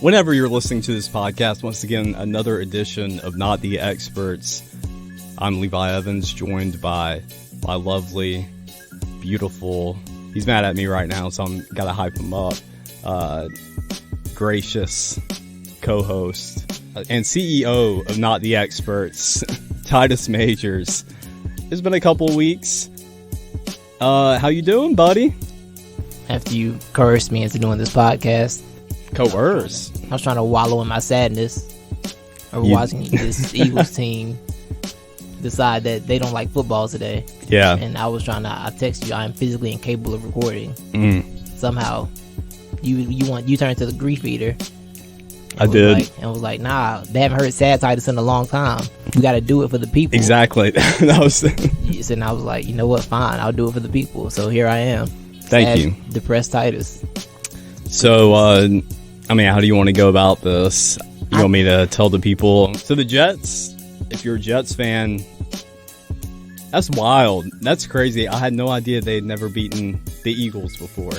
Whenever you're listening to this podcast, once again, another edition of Not the Experts. I'm Levi Evans, joined by my lovely, beautiful, he's mad at me right now, so I'm gotta hype him up, gracious co-host and CEO of Not the Experts, Titus Majors. It's been a couple of weeks. How you doing, buddy? After you coerced me into doing this podcast. Coerce? I was trying to wallow in my sadness of watching this Eagles team decide that they don't like football today. Yeah. And I text you, I am physically incapable of recording. Somehow, you turned to the grief eater. I did. And was like, nah, they haven't heard sad Titus in a long time. We got to do it for the people. Exactly. That was. And I was like, you know what? Fine, I'll do it for the people. So here I am. Thank you. Depressed Titus. So, how do you want to go about this? You want me to tell the people? So the Jets, if you're a Jets fan, that's wild. That's crazy. I had no idea they'd never beaten the Eagles before.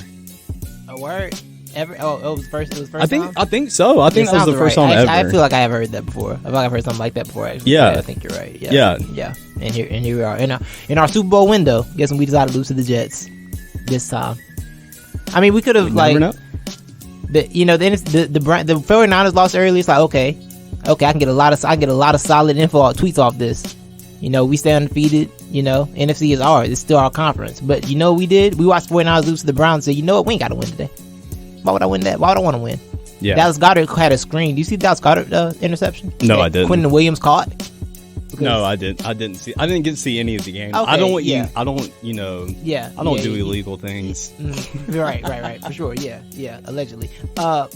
A word? Ever? Oh, it was first. It was first. I think so. I think that was the first time ever. I feel like I have heard that before. I feel like I've heard something like that before. Actually. Yeah. I think you're right. Yeah. And here we are in our Super Bowl window. Guessing we decided to lose to the Jets this time. I mean, we could have the 49ers lost early. It's like okay, I can get a lot of solid info tweets off this. We stay undefeated. NFC is ours. It's still our conference. But we did? We watched 49ers lose to the Browns and said, you know what? We ain't got to win today. Why would I win that? Why would I want to win? Yeah. Dallas Goedert had a screen. Do you see Dallas Goedert interception? No, I didn't. Quentin Williams caught? No, I didn't. I didn't get to see any of the games. Okay, I don't do illegal things. Right, for sure. Yeah, allegedly. I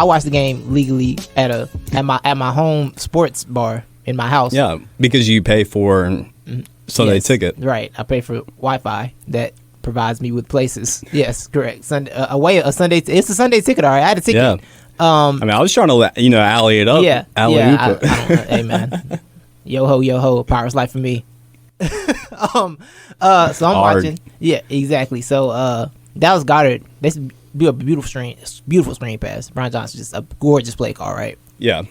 watched the game legally at my home sports bar in my house. Yeah, because you pay for Sunday ticket. Right, I pay for Wi-Fi that provides me with places. Yes, correct. Sunday. It's a Sunday ticket. All right, I had a ticket. Yeah. I was trying to alley it up. Yeah. Alley-oop it. Hey man, yo ho, power's life for me. So I'm watching. Yeah, exactly. So Dallas Goedert, this be a beautiful screen pass. Brian Johnson, just a gorgeous play call, right? Yeah.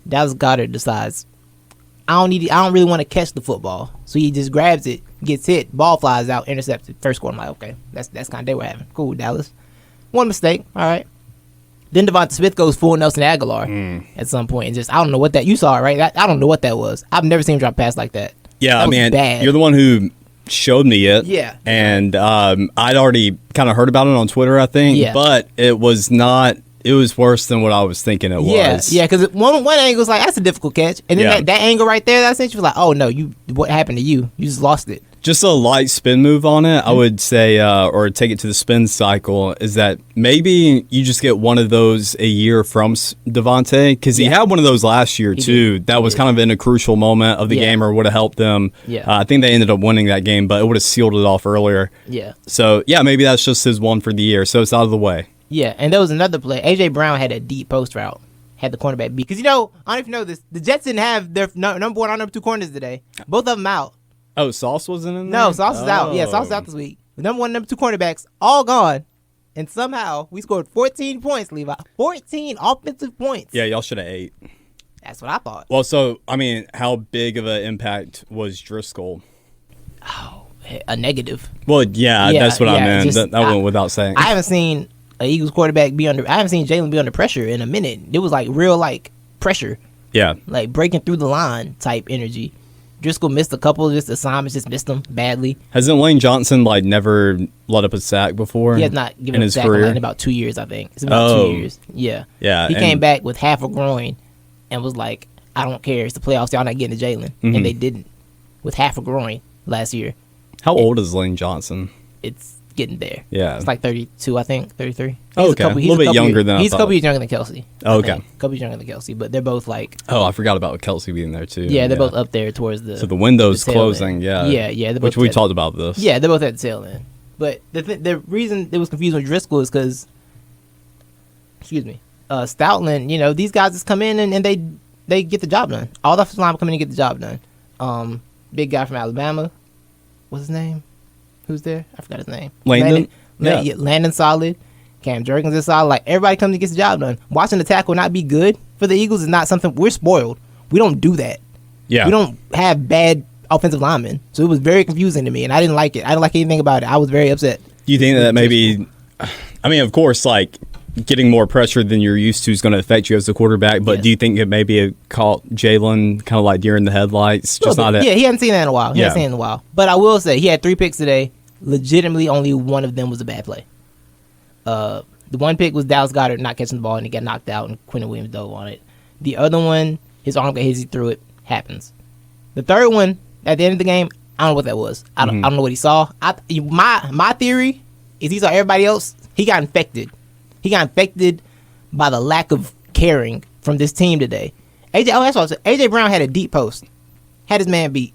Dallas Goedert decides I don't really want to catch the football, so he just grabs it, gets hit, ball flies out, intercepted. First score. I'm like, okay, that's kind of day we're having. Cool, Dallas. One mistake. All right. Then Devonta Smith goes full Nelson Aguilar at some point, and just I don't know what that you saw it, right? I don't know what that was. I've never seen him drop a pass like that. Yeah, that bad. You're the one who showed me it. Yeah, and I'd already kind of heard about it on Twitter, I think. Yeah. But it was not. It was worse than what I was thinking it was. Yeah, because one angle was like that's a difficult catch, and then that angle right there, that essentially was like, oh no, what happened to you? You just lost it. Just a light spin move on it, I would say, or take it to the spin cycle, is that maybe you just get one of those a year from Devontae, because he had one of those last year, too. That was kind of in a crucial moment of the game or would have helped them. Yeah. I think they ended up winning that game, but it would have sealed it off earlier. Yeah. So, maybe that's just his one for the year, so it's out of the way. Yeah, and there was another play. A.J. Brown had a deep post route, had the cornerback beat. Because, I don't know if you know this, the Jets didn't have their number one or number two corners today. Both of them out. Oh, Sauce wasn't in there? No, Sauce is out. Yeah, Sauce is out this week. The number one, number two cornerbacks, all gone. And somehow, we scored 14 points, Levi. 14 offensive points. Yeah, y'all should have 8. That's what I thought. Well, so, how big of an impact was Driscoll? Oh, a negative. Well, yeah that's what I meant. That went without saying. I haven't seen an Eagles quarterback I haven't seen Jalen be under pressure in a minute. It was like real, pressure. Yeah. Like breaking through the line type energy. Driscoll missed a couple of assignments, just missed them badly. Hasn't Lane Johnson never let up a sack before? He has not given up a sack in about 2 years, I think. It's about 2 years. Yeah. Yeah. He came back with half a groin and was like, I don't care. It's the playoffs. Y'all not getting to Jalen. Mm-hmm. And they didn't. With half a groin last year. How old is Lane Johnson? It's getting there. Yeah. It's like 32, I think. 33. Oh, okay. A little bit younger than I thought. He's a couple years younger than Kelsey. Oh, okay. A couple years younger than Kelsey, but they're both Oh, I forgot about Kelsey being there, too. Yeah, they're both up there towards the... So the window's closing, yeah. Yeah. Which we talked about this. Yeah, they're both at the tail end. But the reason it was confusing with Driscoll is because... Excuse me. Stoutland, these guys just come in and they get the job done. All the offensive line come in and get the job done. Big guy from Alabama. What's his name? Who's there? I forgot his name. Landon? Landon solid. Cam Jerkins is solid. Like, everybody comes and gets the job done. Watching the tackle not be good for the Eagles is not something we're spoiled. We don't do that. Yeah. We don't have bad offensive linemen. So it was very confusing to me, and I didn't like it. I didn't like anything about it. I was very upset. Do you think that maybe, I mean, of course, like, getting more pressure than you're used to is going to affect you as a quarterback, but do you think it maybe caught Jalen kind of like deer in the headlights? Just not that. Yeah, he hadn't seen that in a while. He hadn't seen it in a while. But I will say, he had 3 picks today. Legitimately, only one of them was a bad play. The one pick was Dallas Goedert not catching the ball, and he got knocked out, and Quentin Williams dove on it. The other one, his arm got hit, he threw it. Happens. The third one, at the end of the game, I don't know what that was. I don't know what he saw. My theory is he saw everybody else. He got infected. He got infected by the lack of caring from this team today. AJ Brown had a deep post, had his man beat.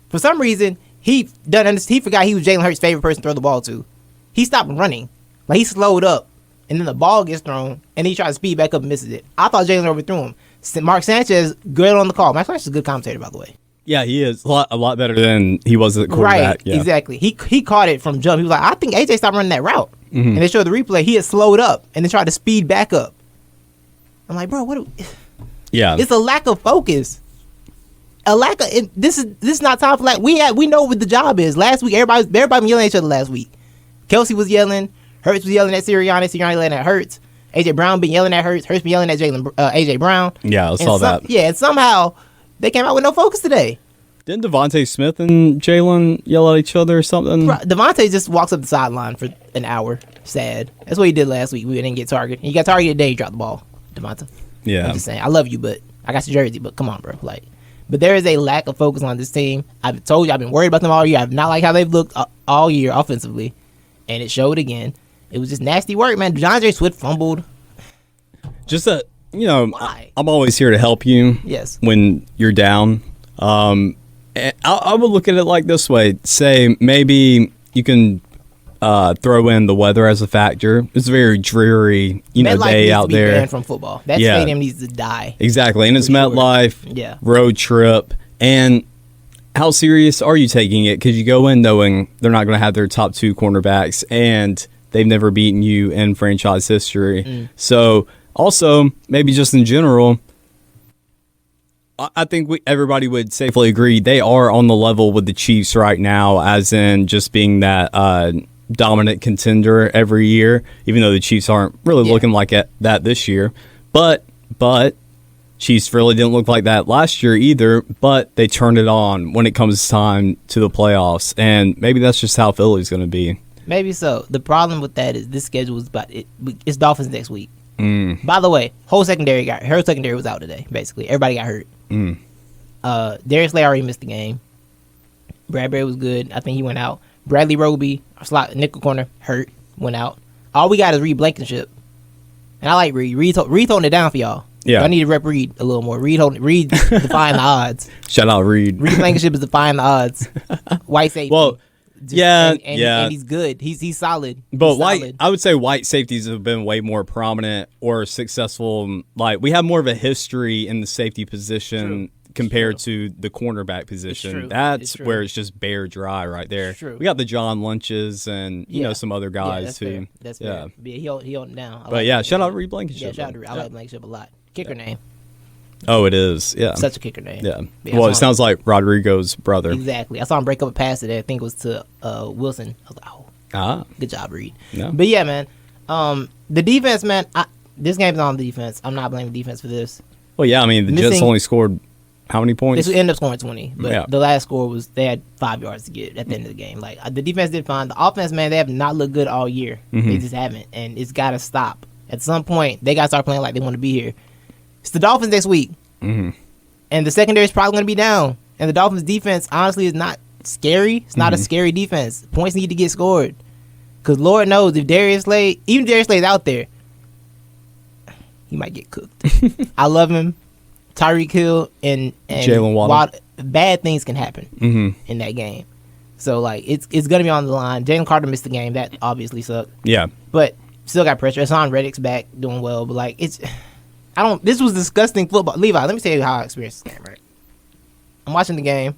For some reason, he forgot he was Jalen Hurts' favorite person to throw the ball to. He stopped running. Like, he slowed up, and then the ball gets thrown, and he tried to speed back up and misses it. I thought Jalen overthrew him. Mark Sanchez, good on the call. Mark Sanchez is a good commentator, by the way. Yeah, he is a lot better than he was at quarterback. Right, yeah. Exactly. He caught it from jump. He was like, I think AJ stopped running that route. And they showed the replay. He had slowed up and then tried to speed back up. I'm like, bro, yeah. It's a lack of focus. This is not time for we know what the job is. Last week, everybody was yelling at each other last week. Kelsey was yelling. Hurts was yelling at Sirianni. Sirianni yelling at Hurts. AJ Brown been yelling at Hurts. Hurts been yelling at AJ Brown. Yeah, I saw that. Yeah, and somehow they came out with no focus today. Didn't Devontae Smith and Jalen yell at each other or something? Devontae just walks up the sideline for an hour. Sad. That's what he did last week. We didn't get targeted. He got targeted today. He dropped the ball. Devontae. Yeah. I'm just saying. I love you, but I got your jersey. But come on, bro. But there is a lack of focus on this team. I've told you I've been worried about them all year. I've not liked how they've looked all year offensively, and it showed again. It was just nasty work, man. DeAndre Swift fumbled. Just I'm always here to help you. Yes. When you're down. I would look at it like this way. Say maybe you can throw in the weather as a factor. It's a very dreary, day out there. Banned from football. That stadium needs to die. Exactly, and it's MetLife. Yeah. Road trip. And how serious are you taking it? Because you go in knowing they're not going to have their top 2 cornerbacks, and they've never beaten you in franchise history. So also maybe just in general, I think everybody would safely agree they are on the level with the Chiefs right now, as in just being that dominant contender every year, even though the Chiefs aren't really looking like that this year. But Chiefs really didn't look like that last year either, but they turned it on when it comes time to the playoffs, and maybe that's just how Philly's going to be. Maybe so. The problem with that is this schedule is it's Dolphins next week. By the way, her secondary was out today, basically. Everybody got hurt. Darius Slay already missed the game. Bradbury was good. I think he went out. Bradley Roby, slot nickel corner, went out. All we got is Reed Blankenship. And I like Reed. Reed holding it down for y'all. Yeah. I need to rep Reed a little more. Reed defying the odds. Shout out Reed. Reed Blankenship is defying the odds. White safety. Well, and he's good. He's solid. But I would say white safeties have been way more prominent or successful. Like, we have more of a history in the safety position compared to the cornerback position. That's where it's just bare dry right there. We got the John Lynches and some other guys too. That's fair. Yeah, he held it down. But shout out Reed Blankenship. Yeah, shout out to Reed. I like Blankenship a lot. Kicker name. Oh, it is. Yeah. Such a kicker name. Yeah. Well, it sounds like Rodrigo's brother. Exactly. I saw him break up a pass today. I think it was to Wilson. I was like, good job, Reed. Yeah. But yeah, man. The defense, man. This game's on the defense. I'm not blaming defense for this. Well, yeah. I mean, the Jets only scored how many points? They ended up scoring 20. But the last score was they had 5 yards to get at the end of the game. Like, the defense did fine. The offense, man, they have not looked good all year. They just haven't. And it's got to stop. At some point, they got to start playing like they want to be here. It's the Dolphins next week. And the secondary is probably going to be down. And the Dolphins' defense, honestly, is not scary. It's not a scary defense. Points need to get scored. Because Lord knows, if Darius Slay, even Darius Slay is out there, he might get cooked. I love him. Tyreek Hill and Jalen Waddle. Bad things can happen in that game. So, like, it's going to be on the line. Jalen Carter missed the game. That obviously sucked. Yeah. But still got pressure. Hassan Reddick's back doing well. But, like, this was disgusting football. Levi, let me tell you how I experienced this game, right? I'm watching the game,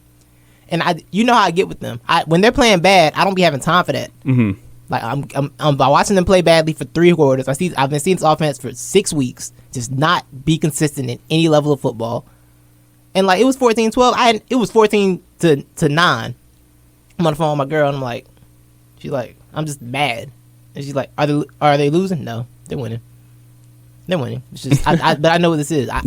and you know how I get with them. When they're playing bad, I don't be having time for that. Like I'm watching them play badly for 3 quarters. I've been seeing this offense for 6 weeks just not be consistent in any level of football. And like it was 14-12. It was 14-9. I'm on the phone with my girl and I'm like, she's like, I'm just mad. And she's like, are they losing? No, they're winning. They're winning. It's just but I know what this is. I've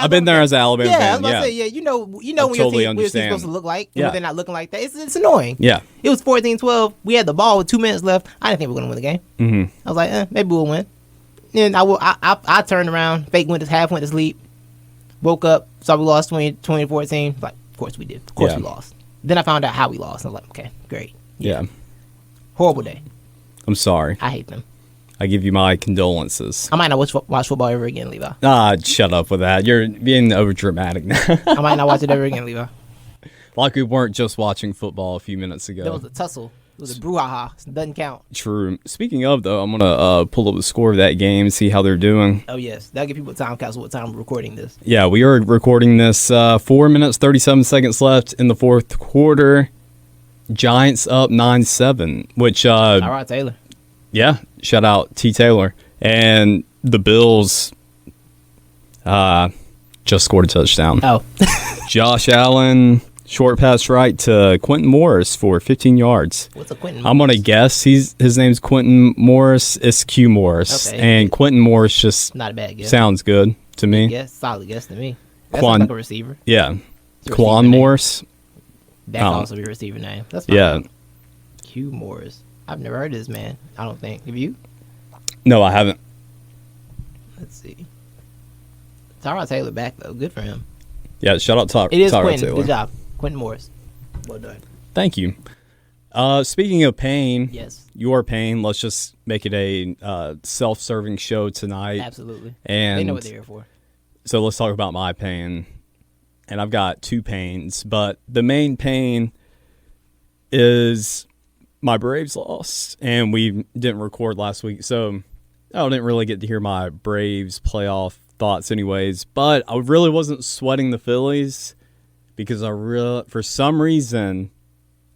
been there as an Alabama fan. I was about to say, you know when totally your team's supposed to look like, and when they're not looking like that. It's annoying. Yeah. It was 14-12. We had the ball with 2 minutes left. I didn't think we were going to win the game. Mm-hmm. I was like, maybe we'll win. And I turned around, went to sleep, woke up, saw we lost 20-14. Like, of course we did. Of course we lost. Then I found out how we lost. I was like, okay, great. Yeah. Horrible day. I'm sorry. I hate them. I give you my condolences. I might not watch football ever again, Levi. Shut up with that. You're being over dramatic now. I might not watch it ever again, Levi. Like we weren't just watching football a few minutes ago. There was a tussle. It was a brouhaha. It doesn't count. True. Speaking of, though, I'm going to pull up the score of that game and see how they're doing. Oh, yes. That'll give people time capsule what time we're recording this. Yeah, we are recording this 4 minutes, 37 seconds left in the fourth quarter. Giants up 9-7, which... Tyrod Taylor. Yeah, shout out T. Taylor. And the Bills just scored a touchdown. Oh. Josh Allen, short pass right to Quentin Morris for 15 yards. What's a Quentin I'm going to guess his name's Quentin Morris. It's Q Morris. Okay. And Quentin Morris just not a bad guess. Sounds good to me. Yes, solid guess to me. That sounds like a receiver. Yeah. Quan Morris. That could also be a receiver name. That's fine. Yeah. Q Morris. I've never heard of this man. I don't think. Have you? No, I haven't. Let's see. Tyrod Taylor back though. Good for him. Yeah, shout out It is Tyrod Quentin. Taylor. Good job, Quentin Morris. Well done. Thank you. Speaking of pain, yes, your pain. Let's just make it a self-serving show tonight. Absolutely. And they know what they're here for. So let's talk about my pain. And I've got 2 pains, but the main pain is my Braves lost, and we didn't record last week, so I didn't really get to hear my Braves playoff thoughts anyways, but I really wasn't sweating the Phillies because for some reason,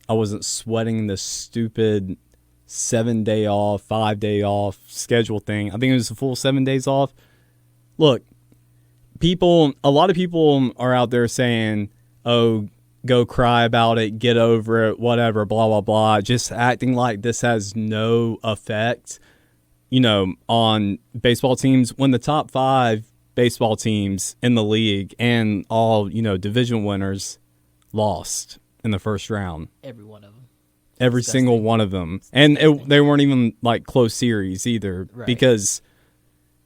I wasn't sweating the stupid 7-day off, 5-day off schedule thing. I think it was a full 7 days off. Look, a lot of people are out there saying, oh, go cry about it, get over it, whatever, blah, blah, blah, just acting like this has no effect, on baseball teams when the top 5 baseball teams in the league and all, division winners lost in the first round. Every one of them. Every Disgusting. single one of them. And they weren't even like close series either, right. Because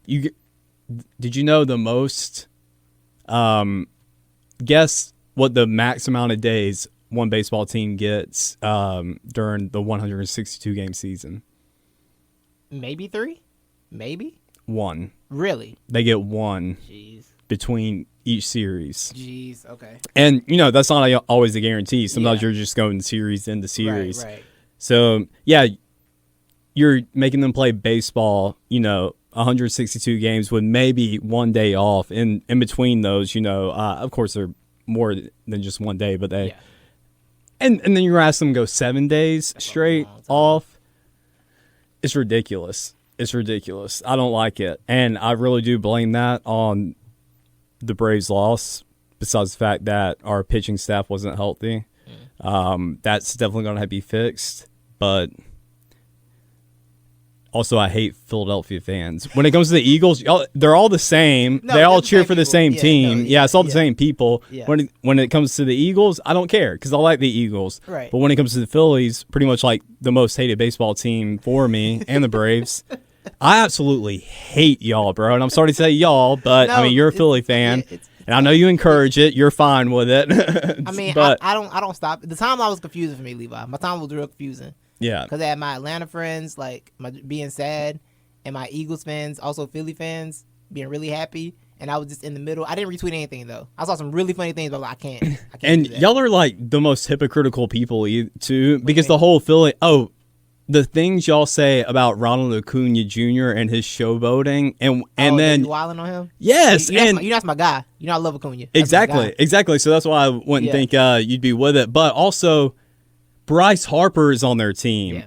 did you know the most, guess what the max amount of days one baseball team gets during the 162 game season? Maybe 3? Maybe? 1. Really? They get 1. Jeez. Between each series. Jeez, okay. And, that's not always a guarantee. Sometimes you're just going series into series. Right. So, yeah, you're making them play baseball, 162 games with maybe 1 day off. In between those, of course, they're more than just 1 day, but they... Yeah. And then you're asking them to go 7 days straight off. It's ridiculous. It's ridiculous. I don't like it. And I really do blame that on the Braves' loss, besides the fact that our pitching staff wasn't healthy. That's definitely going to have to be fixed. But also, I hate Philadelphia fans. When it comes to the Eagles, they're all the same. No, they all cheer for the people. same Yeah, team. no, it's all the same people. Yeah. When it comes to the Eagles, I don't care because I like the Eagles. Right. But when it comes to the Phillies, pretty much like the most hated baseball team for me and the Braves. I absolutely hate y'all, bro. And I'm sorry to say y'all, but No, you're a Philly fan. Yeah, and I know you encourage it. You're fine with it. But I don't stop. The timeline was confusing for me, Levi. My time was real confusing. Yeah. Because I had my Atlanta friends, like, being sad, and my Eagles fans, also Philly fans, being really happy. And I was just in the middle. I didn't retweet anything, though. I saw some really funny things, but I can't and do that. y'all are, like, the most hypocritical people, too, because the whole Philly... Oh, the things y'all say about Ronald Acuna Jr. and his showboating, and then you wilding on him. Yes, that's my guy. I love Acuna. That's exactly. So that's why I wouldn't think you'd be with it. But also, Bryce Harper is on their team.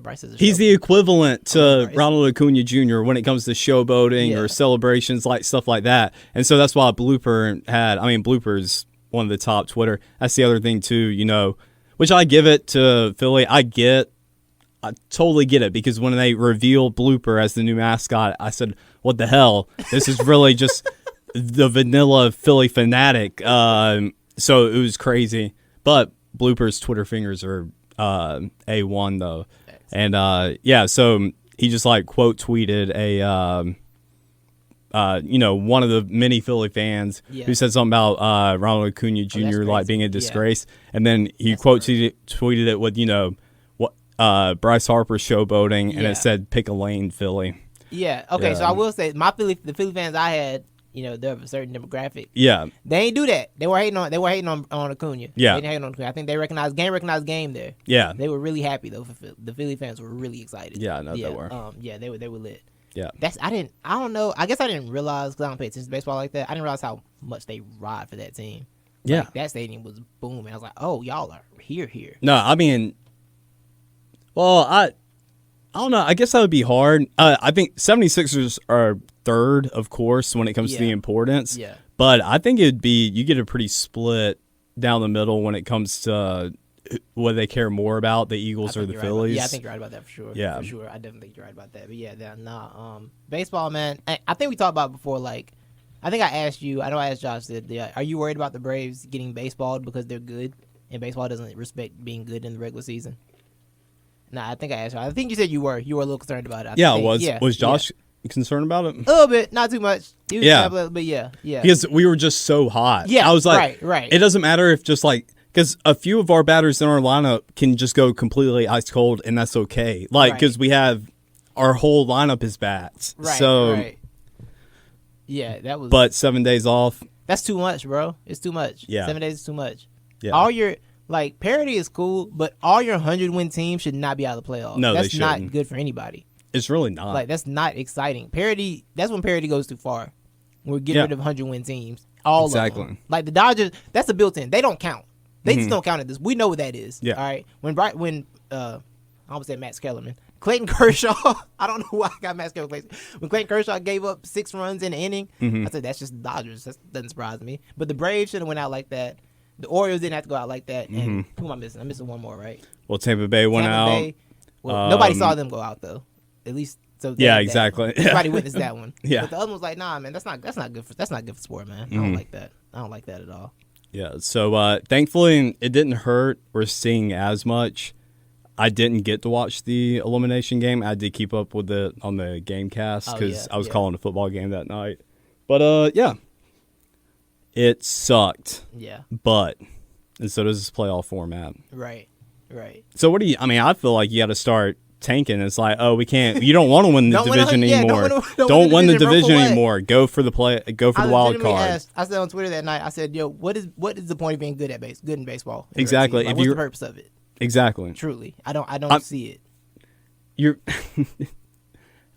Bryce is. He's the equivalent to Ronald Acuna Jr. when it comes to showboating or celebrations, like stuff like that. And so that's why Blooper's one of the top Twitter. That's the other thing too, which I give it to Philly. I totally get it, because when they revealed Blooper as the new mascot, I said, what the hell? This is really just the vanilla Philly fanatic. So it was crazy. But Blooper's Twitter fingers are A1 though. And so he just like quote tweeted one of the many Philly fans who said something about Ronald Acuna Jr. like being a disgrace. And then he tweeted it with, Bryce Harper showboating, and it said pick a lane, Philly. Yeah. Okay. So I will say the Philly fans I had, they're of a certain demographic. Yeah. They ain't do that. They were hating on Acuna. Yeah. They didn't hate on Acuna. I think they recognized game there. Yeah. They were really happy though. The Philly fans were really excited. Yeah, I know they were. They were lit. Yeah. I don't know. I guess I didn't realize, because I don't pay attention to baseball like that. I didn't realize how much they ride for that team. Yeah. Like, that stadium was booming. I was like, oh, y'all are here. No, I mean, well, I don't know. I guess that would be hard. I think 76ers are third, of course, when it comes to the importance. Yeah. But I think you get a pretty split down the middle when it comes to what they care more about, the Eagles or the Phillies. I think you're right about that for sure. Yeah. For sure. I definitely think you're right about that. But baseball, man, I think we talked about it before, like, I think I asked you, I know I asked Josh, are you worried about the Braves getting baseballed because they're good and baseball doesn't respect being good in the regular season? Nah, I think I asked you. I think you said you were a little concerned about it. I was. Was Josh concerned about it? A little bit, not too much. He was but yeah. Because we were just so hot. Yeah, I was like, right. It doesn't matter if just like, because a few of our batters in our lineup can just go completely ice cold, and that's okay. Like, because we have our whole lineup is bats. Right. So, right. Yeah, that was. But 7 days off. That's too much, bro. It's too much. Yeah. 7 days is too much. Yeah. All your parity is cool, but all your 100-win teams should not be out of the playoffs. No, that's they not shouldn't. good for anybody. It's really not. Like, that's not exciting. Parity. That's when parity goes too far. We're getting rid of 100-win teams. All of them. Like the Dodgers, that's a built-in. They don't count. They just don't count at this. We know what that is. Yeah. All right. When I almost said Max Kellerman, Clayton Kershaw. I don't know why I got Max Kellerman. When Clayton Kershaw gave up 6 runs in an inning, I said that's just the Dodgers. That doesn't surprise me. But the Braves should have went out like that. The Orioles didn't have to go out like that. And who am I missing? I'm missing one more, right? Well, Tampa Bay went out. Nobody saw them go out though. At least so. Exactly. Everybody witnessed that one. Yeah. But the other one was like, nah, man, that's not good for sport, man. I don't like that. I don't like that at all. Yeah. So thankfully, it didn't hurt or sting as much. I didn't get to watch the elimination game. I did keep up with it on the game cast because I was calling a football game that night. But it sucked. Yeah. And so does this playoff format. Right. So I feel like you got to start tanking. It's like, you don't want to win the division anymore. Don't win the division anymore. Go for the wild card. I said on Twitter that night, I said, yo, what is the point of being good in baseball? Exactly. What's the purpose of it? Exactly. Truly. I don't see it. You're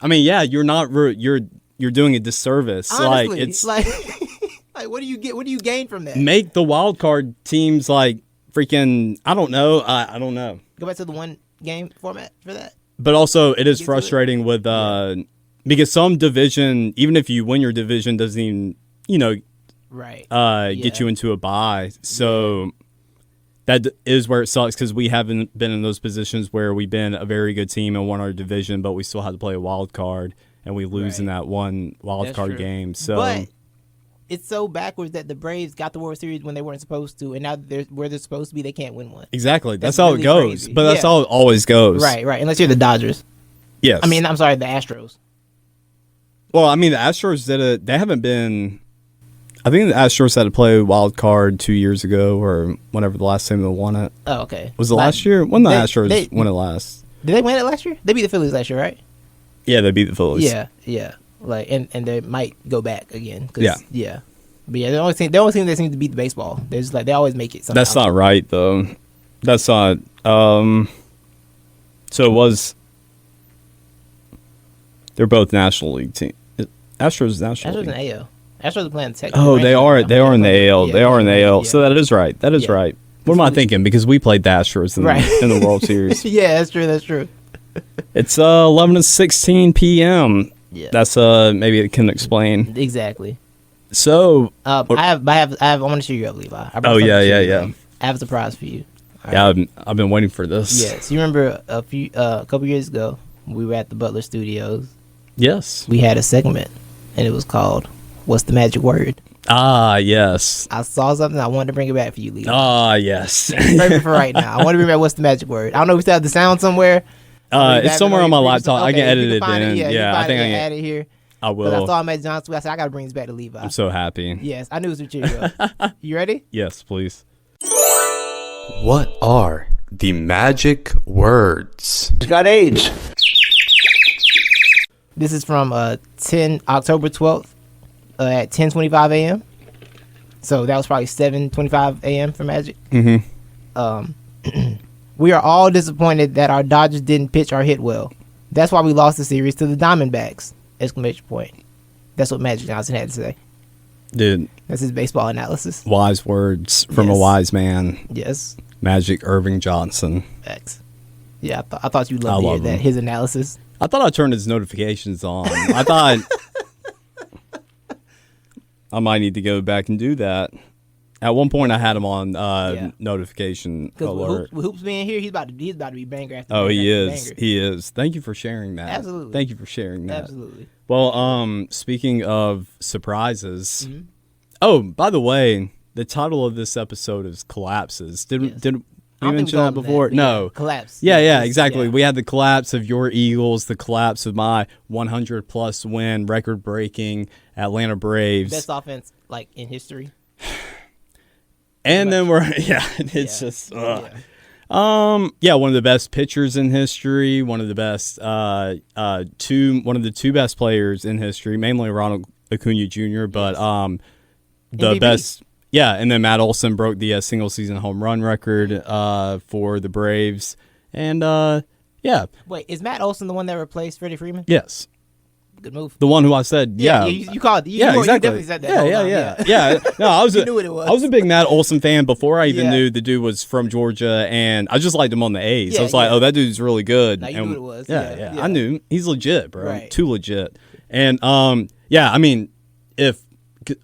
you're not you're doing a disservice. Honestly, like it's like what do you get? What do you gain from that? Make the wild card teams like freaking I don't know. Go back to the one game format for that. But also it is frustrating with because some division, even if you win your division, doesn't even get you into a bye. So that is where it sucks because we haven't been in those positions where we've been a very good team and won our division, but we still had to play a wild card and we lose in that one wild card game. So, but it's so backwards that the Braves got the World Series when they weren't supposed to, and now where they're supposed to be, they can't win one. Exactly, that's how really it goes. Crazy. But that's how it always goes. Right. Unless you're the Dodgers. Yes. I mean, I'm sorry, the Astros. Well, the Astros they haven't been. I think the Astros had to play wild card 2 years ago or whenever the last time they won it. Oh, okay. Was it last year? When the Astros won it last? Did they win it last year? They beat the Phillies last year, right? Yeah, they beat the Phillies. Yeah. Like, and they might go back again. Yeah. But yeah, they always seem that seem to beat the baseball. They're just like they always make it. Somehow. That's not right though. That's not. So it was. They're both National League team. Astros National League. Astros and AL. Astros are playing Texas. Oh, they are. They are in the AL. Yeah, they are in the AL. Yeah. So that is right. That is right. What am I thinking? Because we played the Astros in the World Series. Yeah, that's true. That's true. It's 11:16 p.m. Yeah, that's maybe it can explain exactly. So I want to cheer you up, Levi. Yeah. I have a surprise for you. Yeah, I've been waiting for this. Yes, you remember a couple years ago we were at the Butler Studios. Yes, we had a segment, and it was called "What's the Magic Word?" Ah, yes. I saw something. I wanted to bring it back for you, Levi. Ah, yes. Perfect for right now. I want to bring back "What's the Magic Word?" I don't know if we still have the sound somewhere. It's somewhere on my laptop. Okay, I can edit it in. Yeah, I think I can add it here. I will. I saw him at John's. I said I got to bring this back to Levi. I'm so happy. Yes, I knew it was cheer you up. You ready? Yes, please. What are the magic words? He's got AIDS. This is from October 12th at 10:25 a.m. So that was probably 7:25 a.m. for Magic. Mm-hmm. We are all disappointed that our Dodgers didn't pitch or hit well. That's why we lost the series to the Diamondbacks! Exclamation point. That's what Magic Johnson had to say. Dude. That's his baseball analysis. Wise words from a wise man. Yes. Magic Irving Johnson. X. Yeah, I thought you'd love to hear that. His analysis. I thought I turned his notifications on. I thought I might need to go back and do that. At one point, I had him on notification alert. With Hoops being here, he's about to be banger after. Oh, banger he after is. banger. He is. Thank you for sharing that. Absolutely. Thank you for sharing that. Absolutely. Well, speaking of surprises. Mm-hmm. Oh, by the way, the title of this episode is Collapses. Did we mention that before? No. Collapse. Yeah, exactly. Yeah. We had the collapse of your Eagles, the collapse of my 100-plus win, record-breaking Atlanta Braves. Best offense, in history. And then it's just one of the best pitchers in history, one of the best one of the two best players in history, mainly Ronald Acuna Jr., but the MVP. best. Yeah, and then Matt Olson broke the single season home run record for the Braves. And Wait, is Matt Olson the one that replaced Freddie Freeman? Yes. Good move. The one who I said, you called. Exactly. You definitely said that. Yeah. No, I was. You knew what it was. I was a big Matt Olson fan before I even knew the dude was from Georgia, and I just liked him on the A's. I was like, oh, that dude's really good. Now you knew what it was. Yeah. I knew he's legit, bro. Right. Too legit. And I mean,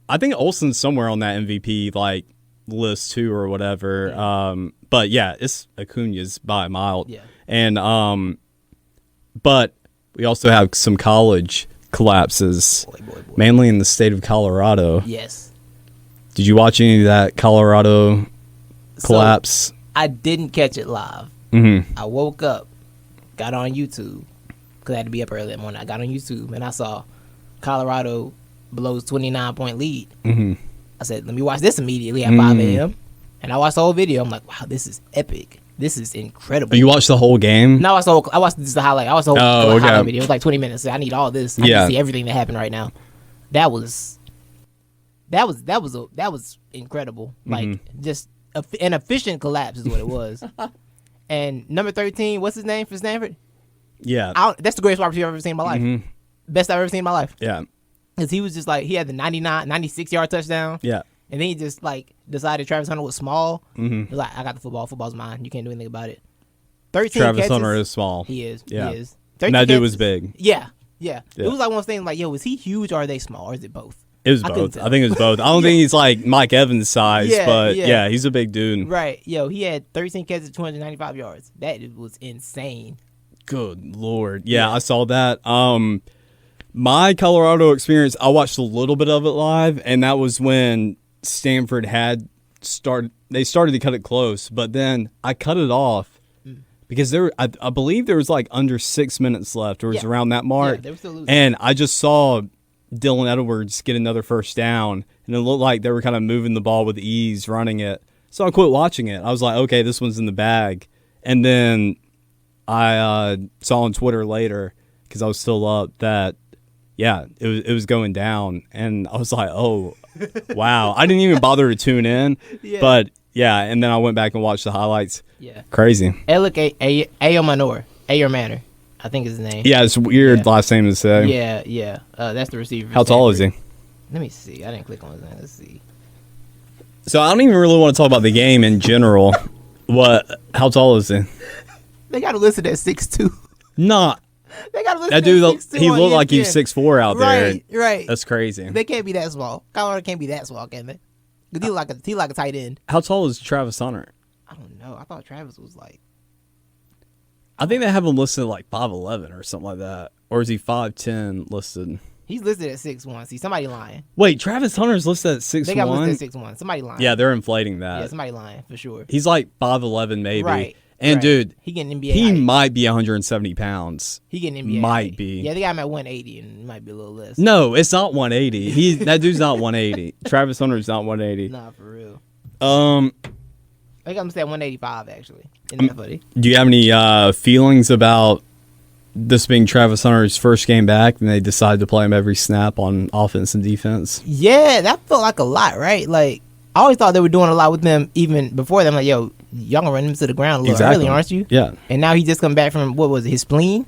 I think Olson's somewhere on that MVP list too or whatever. Yeah. But yeah, it's Acuna's by a mile. Yeah. And but we also have some college collapses, boy. mainly in the state of Colorado. Yes. Did you watch any of that Colorado collapse? So, I didn't catch it live. Mm-hmm. I woke up, got on YouTube, because I had to be up early that morning. I got on YouTube, and I saw Colorado blows 29-point lead. Mm-hmm. I said, let me watch this immediately at 5 a.m. And I watched the whole video. I'm like, wow, this is epic. This is incredible. You watched the whole game? No, I watched just the highlight. I watched the whole highlight video. It was like 20 minutes. So I need all this. I need to see everything that happened right now. That was incredible. Just an efficient collapse is what it was. And number 13, what's his name for Stanford? Yeah. That's the greatest wide receiver I've ever seen in my life. Mm-hmm. Best I've ever seen in my life. Yeah. Because he was just he had the 96-yard touchdown. Yeah. And then he just decided Travis Hunter was small. Mm-hmm. He was like, I got the football. Football's mine. You can't do anything about it. 13 Travis catches. Hunter is small. He is. Yeah. He is. And that dude was big. Yeah. It was one of those things yo, is he huge or are they small? Or is it both? It was both. I think it was both. I don't think he's like Mike Evans size, but he's a big dude. Right. Yo, he had 13 catches, 295 yards. That was insane. Good Lord. Yeah, I saw that. My Colorado experience, I watched a little bit of it live, and that was when Stanford they started to cut it close, but then I cut it off because I believe there was under 6 minutes left, or it was around that mark. Yeah, they were still losing. And I just saw Dylan Edwards get another first down, and it looked like they were kind of moving the ball with ease, running it. So I quit watching it. I was like, okay, this one's in the bag. And then I saw on Twitter later, because I was still up, that it was going down, and I was like, oh, wow. I didn't even bother to tune in, but and then I went back and watched the highlights. Yeah, crazy. Alec Ayor Manor, I think is his name. Yeah, it's a weird last name to say. Yeah. That's the receiver. How tall is he? Let me see. I didn't click on his name. Let's see. So I don't even really want to talk about the game in general. How tall is he? They got to listen at 6'2". Not. They got to listen that dude. at 6'2" He on looked like ESPN. he's 6'4" out there. Right. That's crazy. They can't be that small. Colorado can't be that small, can they? Because he like a tight end. How tall is Travis Hunter? I don't know. I thought Travis was like. I think they have him listed like 5'11" or something like that. Or is he 5'10" listed? He's listed at 6'1". See, somebody lying. Wait, Travis Hunter's listed at 6'1"? They got him listed at 6'1". Somebody lying. Yeah, they're inflating that. Yeah, somebody lying for sure. He's like 5'11" maybe. Right. And right. dude, he getting NBA. He height. might be 170 pounds. He getting NBA. Might height. be. Yeah, they got him at 180 and it might be a little less. No, it's not 180. That dude's not 180. Travis Hunter's not 180. Nah, for real. I got him at 185 actually. In that footy. Do you have any feelings about this being Travis Hunter's first game back, and they decided to play him every snap on offense and defense? Yeah, that felt like a lot, right? Like I always thought they were doing a lot with them even before them. Like, yo, y'all gonna run him to the ground a little early, aren't you? Yeah. And now he just come back from what was it, his spleen?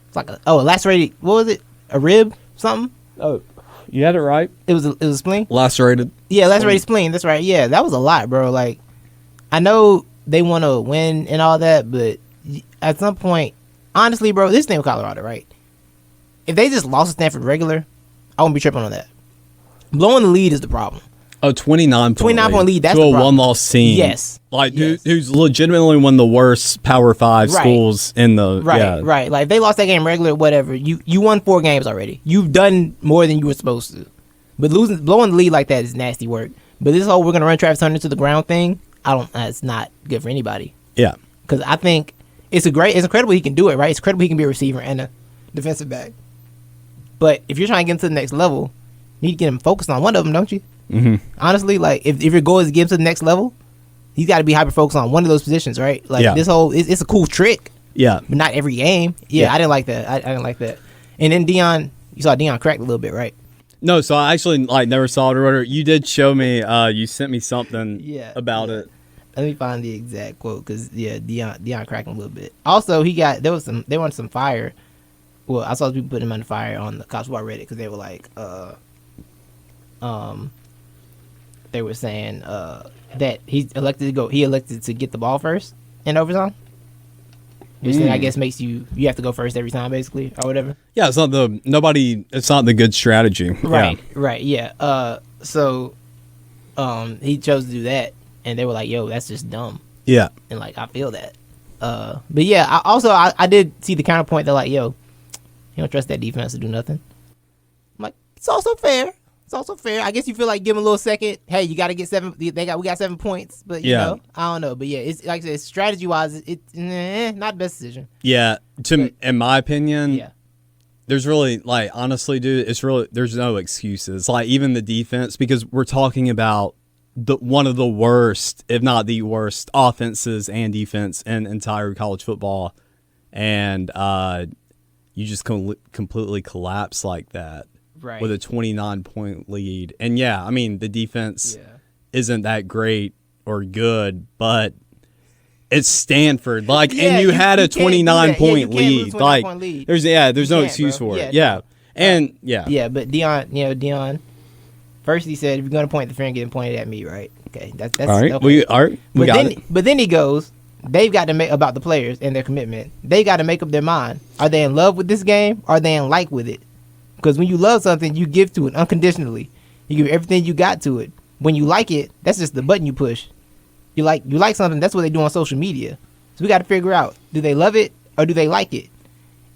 It's like a lacerated. What was it? A rib? Something? Oh, you had it right. It was a spleen. Lacerated. Yeah, lacerated spleen. That's right. Yeah, that was a lot, bro. Like, I know they want to win and all that, but at some point, honestly, bro, this thing with Colorado, right? If they just lost to Stanford regular, I wouldn't be tripping on that. Blowing the lead is the problem. Oh, 29 point lead. That's to the a problem. one-loss team. Yes. Like, who's legitimately one of the worst Power 5 schools in the... Right, yeah. right. Like, if they lost that game regular, whatever. You won 4 games already. You've done more than you were supposed to. But blowing the lead like that is nasty work. But this whole we're going to run Travis Hunter to the ground thing, it's not good for anybody. Yeah. Because I think it's incredible he can do it, right? It's incredible he can be a receiver and a defensive back. But if you're trying to get him to the next level, you need to get him focused on one of them, don't you? Mm-hmm. Honestly, like, if your goal is to get him to the next level, he's got to be hyper-focused on one of those positions, right? Like, this whole, it's a cool trick. Yeah. But not every game. Yeah, I didn't like that. I didn't like that. And then you saw Deion crack a little bit, right? No, so I actually never saw it or whatever. You did show me, you sent me something about it. Let me find the exact quote, because, Deion cracking a little bit. Also, they wanted some fire. Well, I saw people putting him on the fire on the college football Reddit, because they were like, they were saying that he elected to get the ball first in overtime. Which then I guess makes you have to go first every time, basically, or whatever. Yeah, it's not the good strategy. Right, right, yeah. So he chose to do that, and they were like, yo, that's just dumb. Yeah. And like, I feel that. But yeah, I did see the counterpoint that like, yo, you don't trust that defense to do nothing. I'm like, it's also fair. I guess you feel like give them a little second. Hey, you got to get 7. We got 7 points, but you know, I don't know. But yeah, it's like I said, strategy wise, it's not the best decision. Yeah, in my opinion, yeah, there's really honestly, dude, there's no excuses. Like even the defense, because we're talking about one of the worst, if not the worst, offenses and defense in entire college football, and you just completely collapse like that. Right. With a 29-point lead. And yeah, I mean, the defense isn't that great or good, but it's Stanford. And you had a 29-point lead. There's no excuse for it. Yeah. And yeah, but Deion, first he said, if you're going to point the finger, get pointed at me, right? Okay, that's all right. Okay. We got it. But then he goes, they've got to make about the players and their commitment. They got to make up their mind. Are they in love with this game? Are they in like with it? Because when you love something, you give to it unconditionally. You give everything you got to it. When you like it, that's just the button you push. You like something, that's what they do on social media. So we got to figure out, do they love it or do they like it?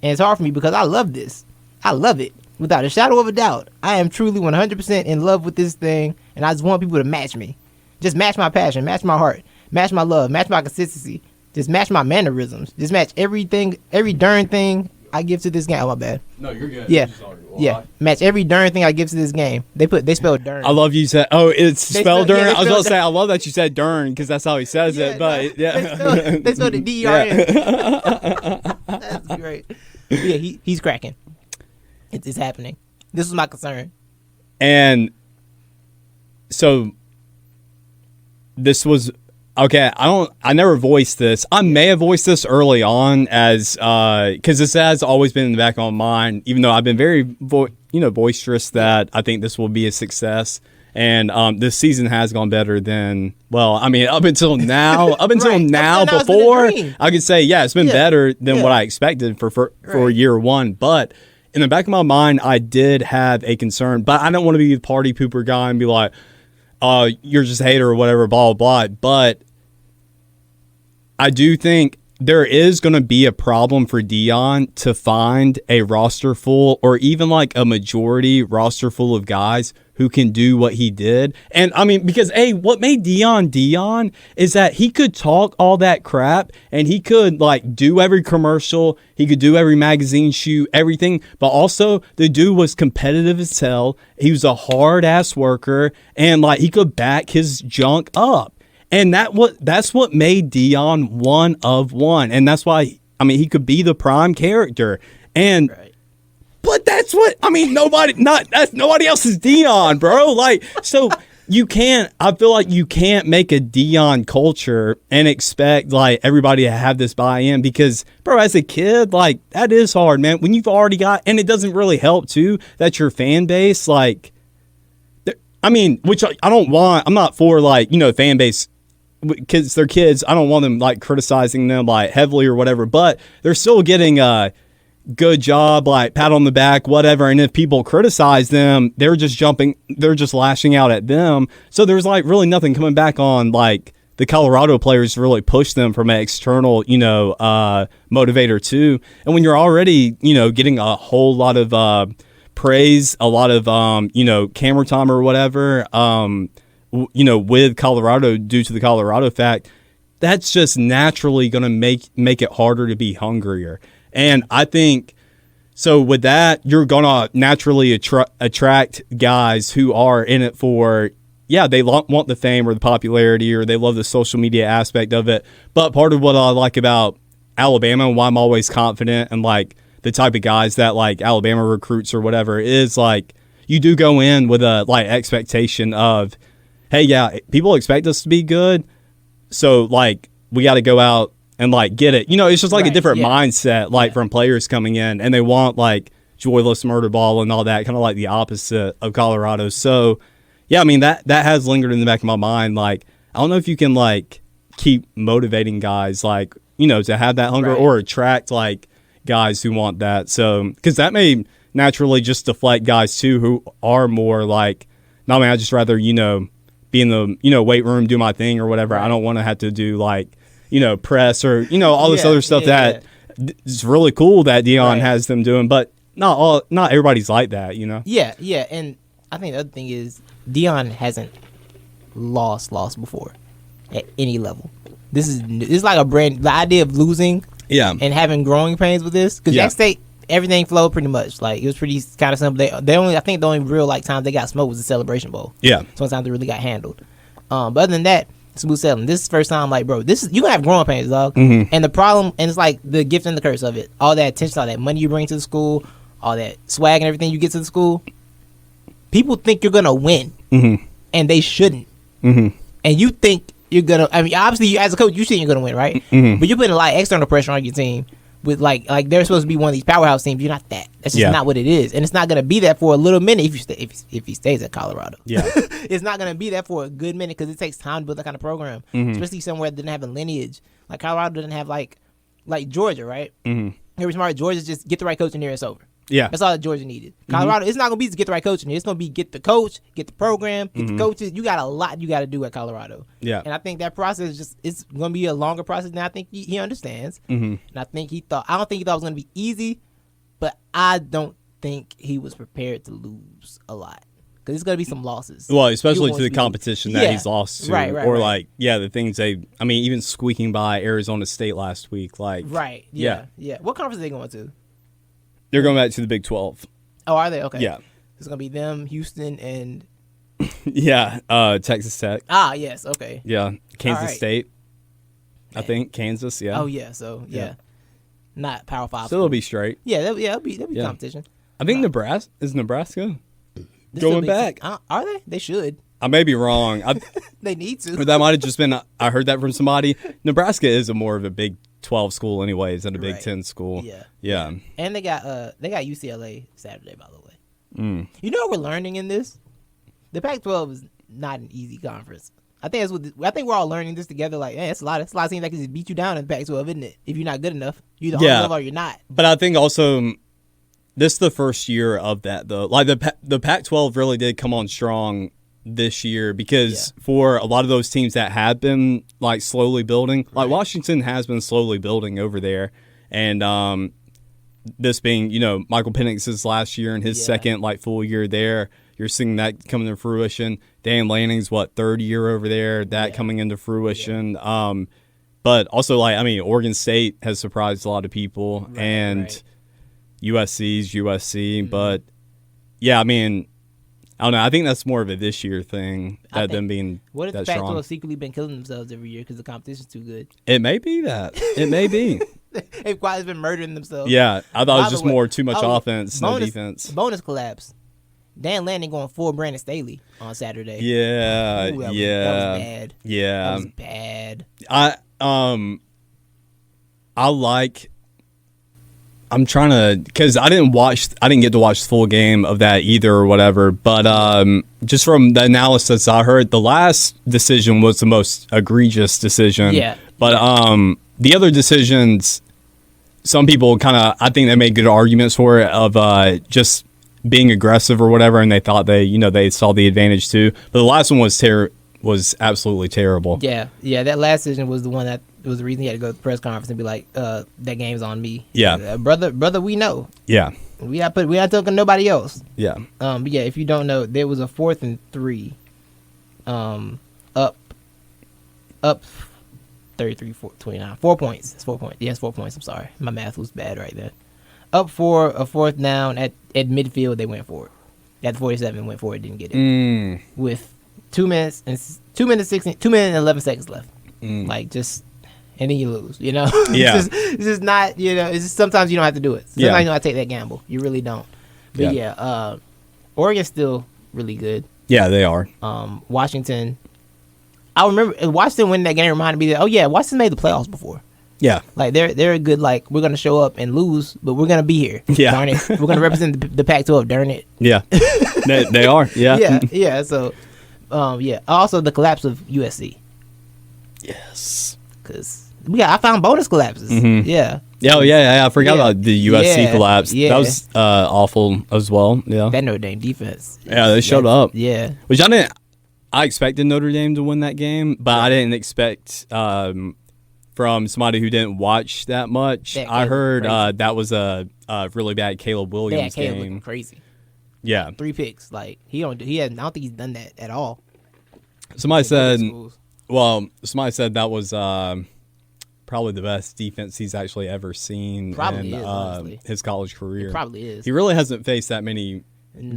And it's hard for me because I love this. I love it. Without a shadow of a doubt. I am truly 100% in love with this thing, and I just want people to match me. Just match my passion, match my heart, match my love, match my consistency. Just match my mannerisms. Just match everything, every darn thing I give to this game. Oh, my bad. No, you're good. Yeah. Yeah. Match every darn thing I give to this game. They spelled darn. I love you said, it's spelled darn. I was going to say, I love that you said darn because that's how he says it. But They spelled it D-E-R-N. That's great. But yeah, he's cracking. It's happening. This was my concern. And so this was okay. I never voiced this. I may have voiced this early on as because this has always been in the back of my mind. Even though I've been very boisterous that I think this will be a success, And this season has gone better than, well, I mean, up until now, Right. before, I could say, it's been better than what I expected for year one. But in the back of my mind, I did have a concern. But I don't want to be the party pooper guy and be like, you're just a hater or whatever, blah, blah, blah. But I do think there is going to be a problem for Deion to find a roster full or even like a majority roster full of guys who can do what he did. And I mean, because what made Deion is that he could talk all that crap and he could like do every commercial, he could do every magazine shoot, everything, but also the dude was competitive as hell. He was a hard ass worker and like he could back his junk up. And that's what made Deion one of one. And that's why, I mean, he could be the prime character. And but that's what, I mean, nobody else is Deion, bro. Like, so I feel like you can't make a Deion culture and expect like everybody to have this buy-in because, bro, as a kid, like that is hard, man. When you've already got, and it doesn't really help too, that your fan base, like, I mean, which I don't want, I'm not for like, fan base, because they're kids. I don't want them like criticizing them like heavily or whatever, but they're still getting a good job, like pat on the back, whatever. And if people criticize them, they're just lashing out at them. So there's like really nothing coming back on like the Colorado players to really push them from an external, motivator too. And when you're already, getting a whole lot of praise, a lot of camera time or whatever, with Colorado due to the Colorado fact, that's just naturally going to make it harder to be hungrier. And I think, so with that, you're going to naturally attract guys who are in it for, they want the fame or the popularity or they love the social media aspect of it. But part of what I like about Alabama and why I'm always confident and like the type of guys that like Alabama recruits or whatever is like, you do go in with a like expectation of, hey, people expect us to be good, so, like, we got to go out and, like, get it. It's just, like, a different mindset, like, from players coming in, and they want, like, joyless murder ball and all that, kind of like the opposite of Colorado. So, I mean, that has lingered in the back of my mind. Like, I don't know if you can, like, keep motivating guys, like, to have that hunger or attract, like, guys who want that. So, because that may naturally just deflect guys, too, who are more, like, no, I mean, I'd just rather, be in the weight room, do my thing or whatever. I don't want to have to do like press or all this other stuff that is really cool that Deion has them doing, but not everybody's like that. Yeah, and I think the other thing is Deion hasn't lost before at any level. This is like the idea of losing and having growing pains with this because Jack State, everything flowed pretty much. Like, it was pretty kind of simple. I think the only real like time they got smoked was the Celebration Bowl. Yeah. Sometimes they really got handled. But other than that, smooth sailing. This is the first time, like, bro, you gonna have growing pains, dog. Mm-hmm. And the problem, and it's like the gift and the curse of it. All that attention, all that money you bring to the school, all that swag and everything you get to the school. People think you're gonna win, and they shouldn't. Mm-hmm. And you think you're gonna. I mean, obviously, you, as a coach, you think you're gonna win, right? Mm-hmm. But you're putting a lot of external pressure on your team. With like they're supposed to be one of these powerhouse teams. You're not that. That's just not what it is, and it's not gonna be that for a little minute if he stays at Colorado. Yeah, it's not gonna be that for a good minute because it takes time to build that kind of program, especially somewhere that didn't have a lineage. Like Colorado didn't have like Georgia, right? Mm-hmm. Every smart Georgia just get the right coach in here, it's over. Yeah, that's all that Georgia needed. Colorado, it's not gonna be just get the right coach in here. It's gonna be get the coach, get the program, get the coaches. You got a lot you got to do at Colorado. Yeah, and I think that process it's gonna be a longer process than I think he understands. And I think I don't think he thought it was gonna be easy, but I don't think he was prepared to lose a lot because it's gonna be some losses. Well, especially to the competition that he's lost to, like the things even squeaking by Arizona State last week, like yeah. What conference are they going to? They're going back to the Big 12. Oh, are they? Okay. Yeah. It's going to be them, Houston, and... Texas Tech. Ah, yes, okay. Yeah, Kansas State. I think Kansas, Oh, yeah, so, not Power 5. So it'll be straight. Yeah, that'll be competition. I think Nebraska going back. Are they? They should. I may be wrong. They need to. Or that might have just been, I heard that from somebody. Nebraska is more of a Big 12 school anyways than a Big 10 school. Yeah. And they got UCLA Saturday, by the way. You know what we're learning in this? The Pac-12 is not an easy conference. I think we're all learning this together. Like, hey, it's a lot of teams that can just beat you down in the Pac-12, isn't it? If you're not good enough, you're the level or you're not. But I think also this is the first year of that though. Like the Pac-12 really did come on strong this year because for a lot of those teams that have been like slowly building, like Washington has been slowly building over there, and this being Michael Penix's last year and his second like full year there. You're seeing that coming to fruition. Dan Lanning's third year over there, that coming into fruition. Yeah. But also Oregon State has surprised a lot of people, and USC's USC. Mm-hmm. But yeah, I don't know. I think that's more of a this year thing that them being what if that the Pac-12 strong. secretly been killing themselves every year because the competition's too good? It may be that. It may be. They've quietly been murdering themselves. Yeah, I thought it was just more too much offense, no defense. Bonus collapse. Dan Lanning going full Brandon Staley on Saturday. Yeah, that was bad. Yeah, that was bad. I'm trying to, because I didn't get to watch the full game of that either or whatever. But just from the analysis I heard, the last decision was the most egregious decision. Yeah. But the other decisions, some people I think they made good arguments for it of just being aggressive or whatever, and they thought they saw the advantage too. But the last one was absolutely terrible. Yeah, that last decision was the one that was the reason he had to go to the press conference and be like, "That game's on me." Yeah, brother, we know. Yeah, we not talking nobody else. Yeah. But yeah, if you don't know, there was a 4th and 3, up 33, 29, 4 points. It's 4 points. Yes, 4 points. I'm sorry, my math was bad right there. Up for a 4th down at midfield, they went for it. At the 47, went for it, didn't get it. With 2 minutes and 11 seconds left. And then you lose. Yeah. It's just not. It's just sometimes you don't have to do it. Sometimes you don't have to take that gamble. You really don't. But Oregon's still really good. Yeah, they are. Washington. I remember Washington winning that game reminded me that Washington made the playoffs before. Yeah, like they're a good we're gonna show up and lose, but we're gonna be here. Yeah, darn it, we're gonna represent the Pac-12. Darn it. Yeah, they are. Yeah, yeah. So, Also, the collapse of USC. Yes, because I found bonus collapses. Mm-hmm. Yeah. Yeah. I forgot about the USC collapse. Yeah. That was awful as well. Yeah, that Notre Dame defense. Yeah, they showed up. Yeah, which I expected Notre Dame to win that game, but I didn't expect. From somebody who didn't watch that much, I heard that was a really bad Caleb Williams Caleb game. Looking crazy. Yeah, 3 picks. I don't think he's done that at all. Somebody said that was probably the best defense he's actually ever seen in his college career. It probably is. He really hasn't faced that many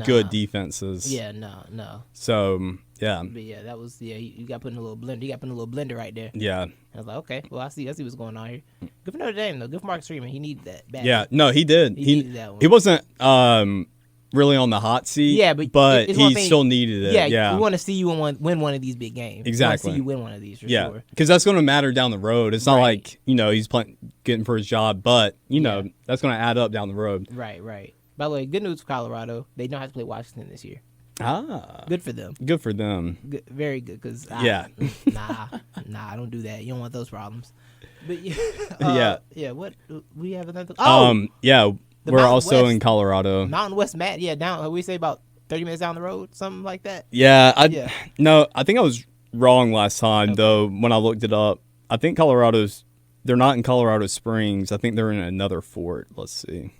good defenses. Yeah, no. So yeah, but yeah, that was you got put in a little blender. You got put in a little blender right there. Yeah, I was like, okay, well I see what's going on here. Good for Notre Dame though. Good for Marcus Freeman. He needed that badly. Yeah, no, he did. He needed that one. He wasn't really on the hot seat. Yeah, but he still needed it. Yeah, we want to see you win one of these big games. Exactly. We want to see you win one of these for sure. Because that's going to matter down the road. It's not like he's getting for his job, but that's going to add up down the road. Right. By the way, good news for Colorado. They don't have to play Washington this year. Good for them. Good for them. Good, very good. Because nah, I don't do that. You don't want those problems. But yeah. What we have another? We're also in Colorado. Mountain West Matt. Yeah, down. We say about 30 minutes down the road, something like that. Yeah. No, I think I was wrong last time though when I looked it up. I think they're not in Colorado Springs. I think they're in another fort. Let's see.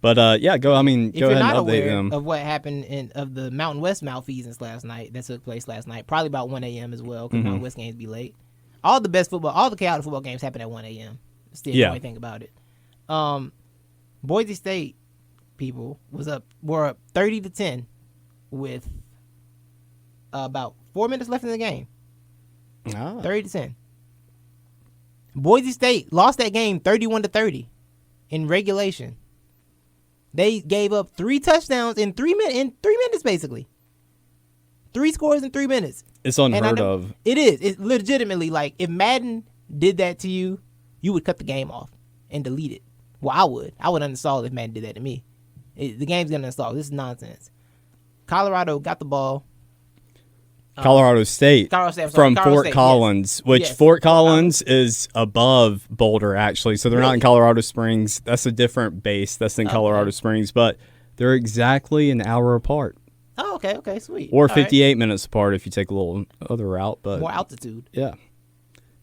But go ahead and update them of what happened of the Mountain West malfeasance that took place last night. Probably about 1 a.m. as well, because Mountain West games be late. All the chaotic football games happen at 1 a.m. Still, you might think about it. Boise State people were up 30-10 with about 4 minutes left in the game. 30-10. Boise State lost that game 31-30 in regulation. They gave up 3 touchdowns in 3 minutes, basically. 3 scores in 3 minutes. It's unheard of. It is. It's legitimately if Madden did that to you, you would cut the game off and delete it. Well, I would. I would uninstall if Madden did that to me. The game's gonna install. This is nonsense. Colorado got the ball. Colorado State, from Colorado Fort State, Collins, which Yes. Fort Collins is above Boulder, actually. So they're not in Colorado Springs. That's a different base. That's in Colorado Springs, but they're exactly an hour apart. Oh, okay, sweet. Or All 58 minutes apart if you take a little other route. But more altitude. Yeah.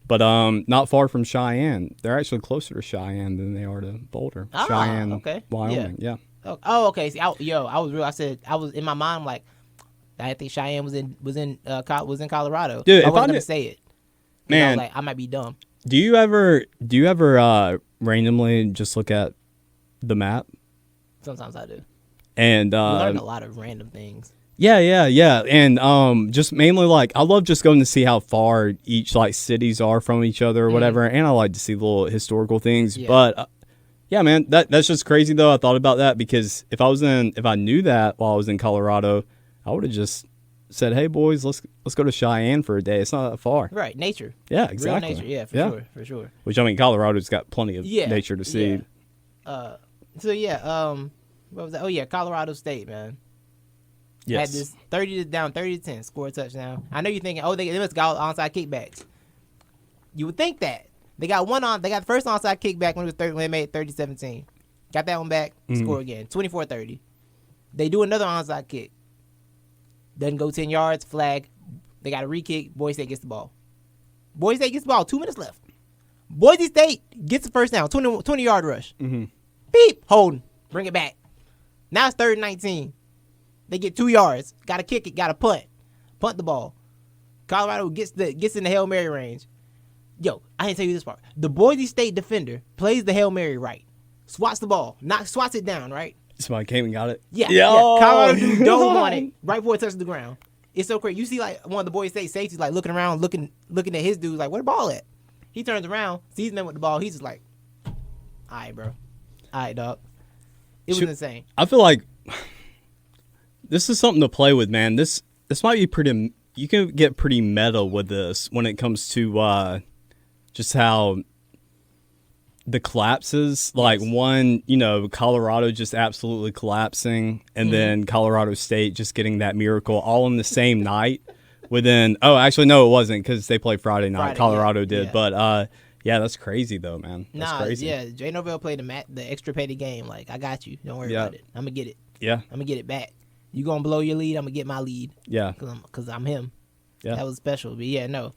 But not far from Cheyenne. They're actually closer to Cheyenne than they are to Boulder. Cheyenne, Wyoming. Yeah. Oh, okay. See, I was in my mind, I'm like, I think Cheyenne was in Colorado. Dude, I wasn't gonna say it. Man, I was like, I might be dumb. Do you ever randomly just look at the map? Sometimes I do. And we learn a lot of random things. Yeah. And just mainly like I love just going to see how far each like cities are from each other or whatever. And I like to see little historical things. Yeah. But yeah, man, that's just crazy though. I thought about that because if I knew that while I was in Colorado, I would have just said, "Hey boys, let's go to Cheyenne for a day. It's not that far." Right, nature. Yeah, exactly. Real nature. Yeah, for sure. Which I mean, Colorado's got plenty of nature to see. Yeah. What was that? Oh yeah, Colorado State, man. Yes. Had this 30-10, score a touchdown. I know you're thinking, they must got onside kickbacks. You would think that they got the first onside kickback when they made 30-17. Got that one back, score again, 24-30. They do another onside kick. Doesn't go 10 yards, flag. They got a re-kick. Boise State gets the ball. 2 minutes left. Boise State gets the first down, 20-yard rush. Mm-hmm. Beep, holding, bring it back. Now it's 3rd and 19. They get 2 yards. Got to kick it, got to punt the ball. Colorado gets in the Hail Mary range. Yo, I didn't tell you this part. The Boise State defender plays the Hail Mary right. Swats the ball, swats it down, right? Somebody came and got it. Yeah. Colorado don't want it right before it touches the ground. It's so crazy. You see like one of the Boise State safeties like looking around, looking at his dude like, where the ball at? He turns around, sees them with the ball. He's just like, all right, bro. All right, dog. It was insane. I feel like this is something to play with, man. This might be pretty. You can get pretty meta with this when it comes to just how the collapses, like one, Colorado just absolutely collapsing, and then Colorado State just getting that miracle all in the same night. Within, actually no, it wasn't because they played Friday night. Colorado did, but yeah, that's crazy though, man. That's crazy. Yeah, Jay Norvell played the extra petty game. Like, I got you. Don't worry about it. I'm gonna get it. Yeah, I'm gonna get it back. You gonna blow your lead? I'm gonna get my lead. Yeah, because I'm him. Yeah, that was special. But yeah, no.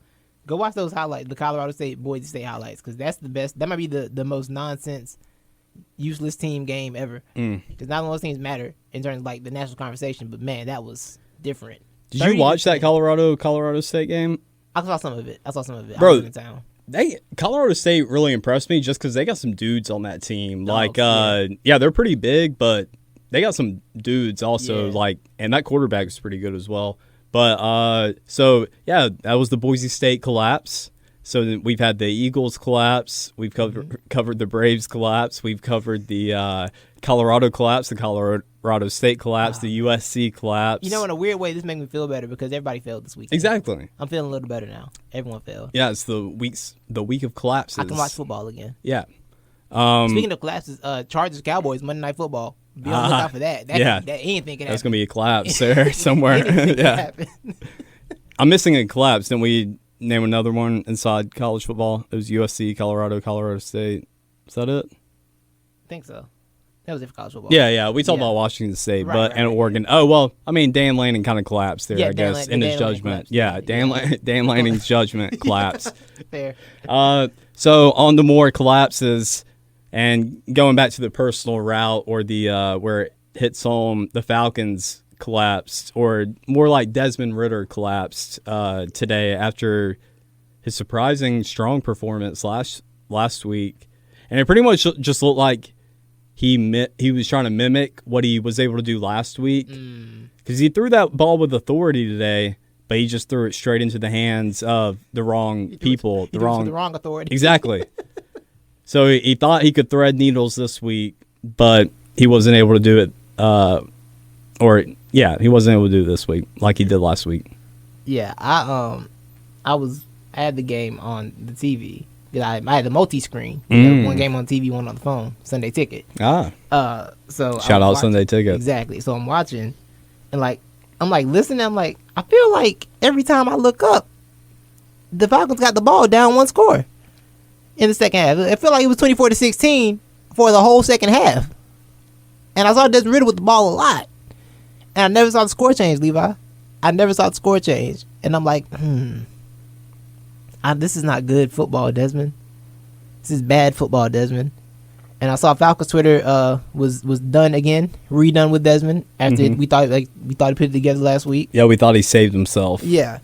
Go watch those highlights, the Colorado State, Boise State highlights, because that's the best. That might be the most nonsense, useless team game ever. Because not all those teams matter in terms of like the national conversation, but man, that was different. Did you watch that Colorado State game? I saw some of it. Bro, I was in town. Colorado State really impressed me just because they got some dudes on that team. They're pretty big, but they got some dudes also. And that quarterback is pretty good as well. But that was the Boise State collapse. So we've had the Eagles collapse. We've covered the Braves collapse. We've covered the Colorado collapse, the Colorado State collapse, the USC collapse. In a weird way, this makes me feel better because everybody failed this week. Exactly. I'm feeling a little better now. Everyone failed. Yeah, it's the week of collapses. I can watch football again. Yeah. Speaking of collapses, Chargers Cowboys Monday Night Football. Be on the lookout for that. Anything can happen. That's gonna be a collapse there somewhere. Yeah. I'm missing a collapse. Didn't we name another one inside college football? It was USC, Colorado State. Is that it? I think so. That was it for college football. Yeah. We talked about Washington State, and Oregon. Oh well, I mean Dan Lanning kind of collapsed there, I guess, in his judgment. Dan Lanning's judgment collapsed. Fair. So on to more collapses. And going back to the personal route or the where it hits home, the Falcons collapsed, or more like Desmond Ridder collapsed today after his surprising strong performance last week, and it pretty much just looked like he was trying to mimic what he was able to do last week because he threw that ball with authority today, but he just threw it straight into the hands of the wrong people, the wrong authority. Exactly. So he thought he could thread needles this week, but he wasn't able to do it. He wasn't able to do it this week like he did last week. Yeah, I had the game on the TV. I had the multi-screen. One game on TV, one on the phone. Sunday Ticket. So shout out Sunday Ticket. Exactly. So I'm watching, and like I'm like listening. I'm like, I feel like every time I look up, the Falcons got the ball down 1 score in the second half. I feel like it was 24-16 for the whole second half. And I saw Desmond Ridder with the ball a lot. And I never saw the score change, Levi. I never saw the score change. And I'm like, this is not good football, Desmond. This is bad football, Desmond. And I saw Falcons Twitter was done again, redone with Desmond after we thought he put it together last week. Yeah, we thought he saved himself. Yeah.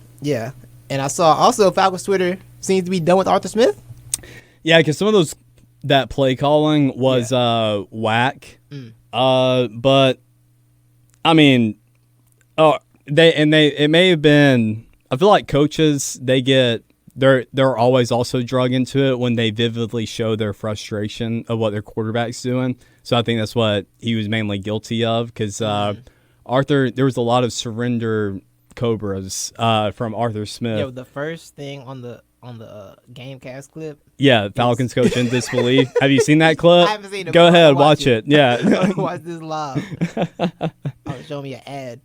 And I saw also Falcons Twitter seems to be done with Arthur Smith. Yeah, because some of that play calling was whack. But I mean, it may have been. I feel like coaches they're always also drug into it when they vividly show their frustration of what their quarterback's doing. So I think that's what he was mainly guilty of because Arthur, there was a lot of surrender cobras from Arthur Smith. Yeah, the first thing on the Gamecast clip. Yeah, Falcons coach in disbelief. Have you seen that clip? I haven't seen it. Go ahead, watch it. Yeah. Watch this live. Show me an ad.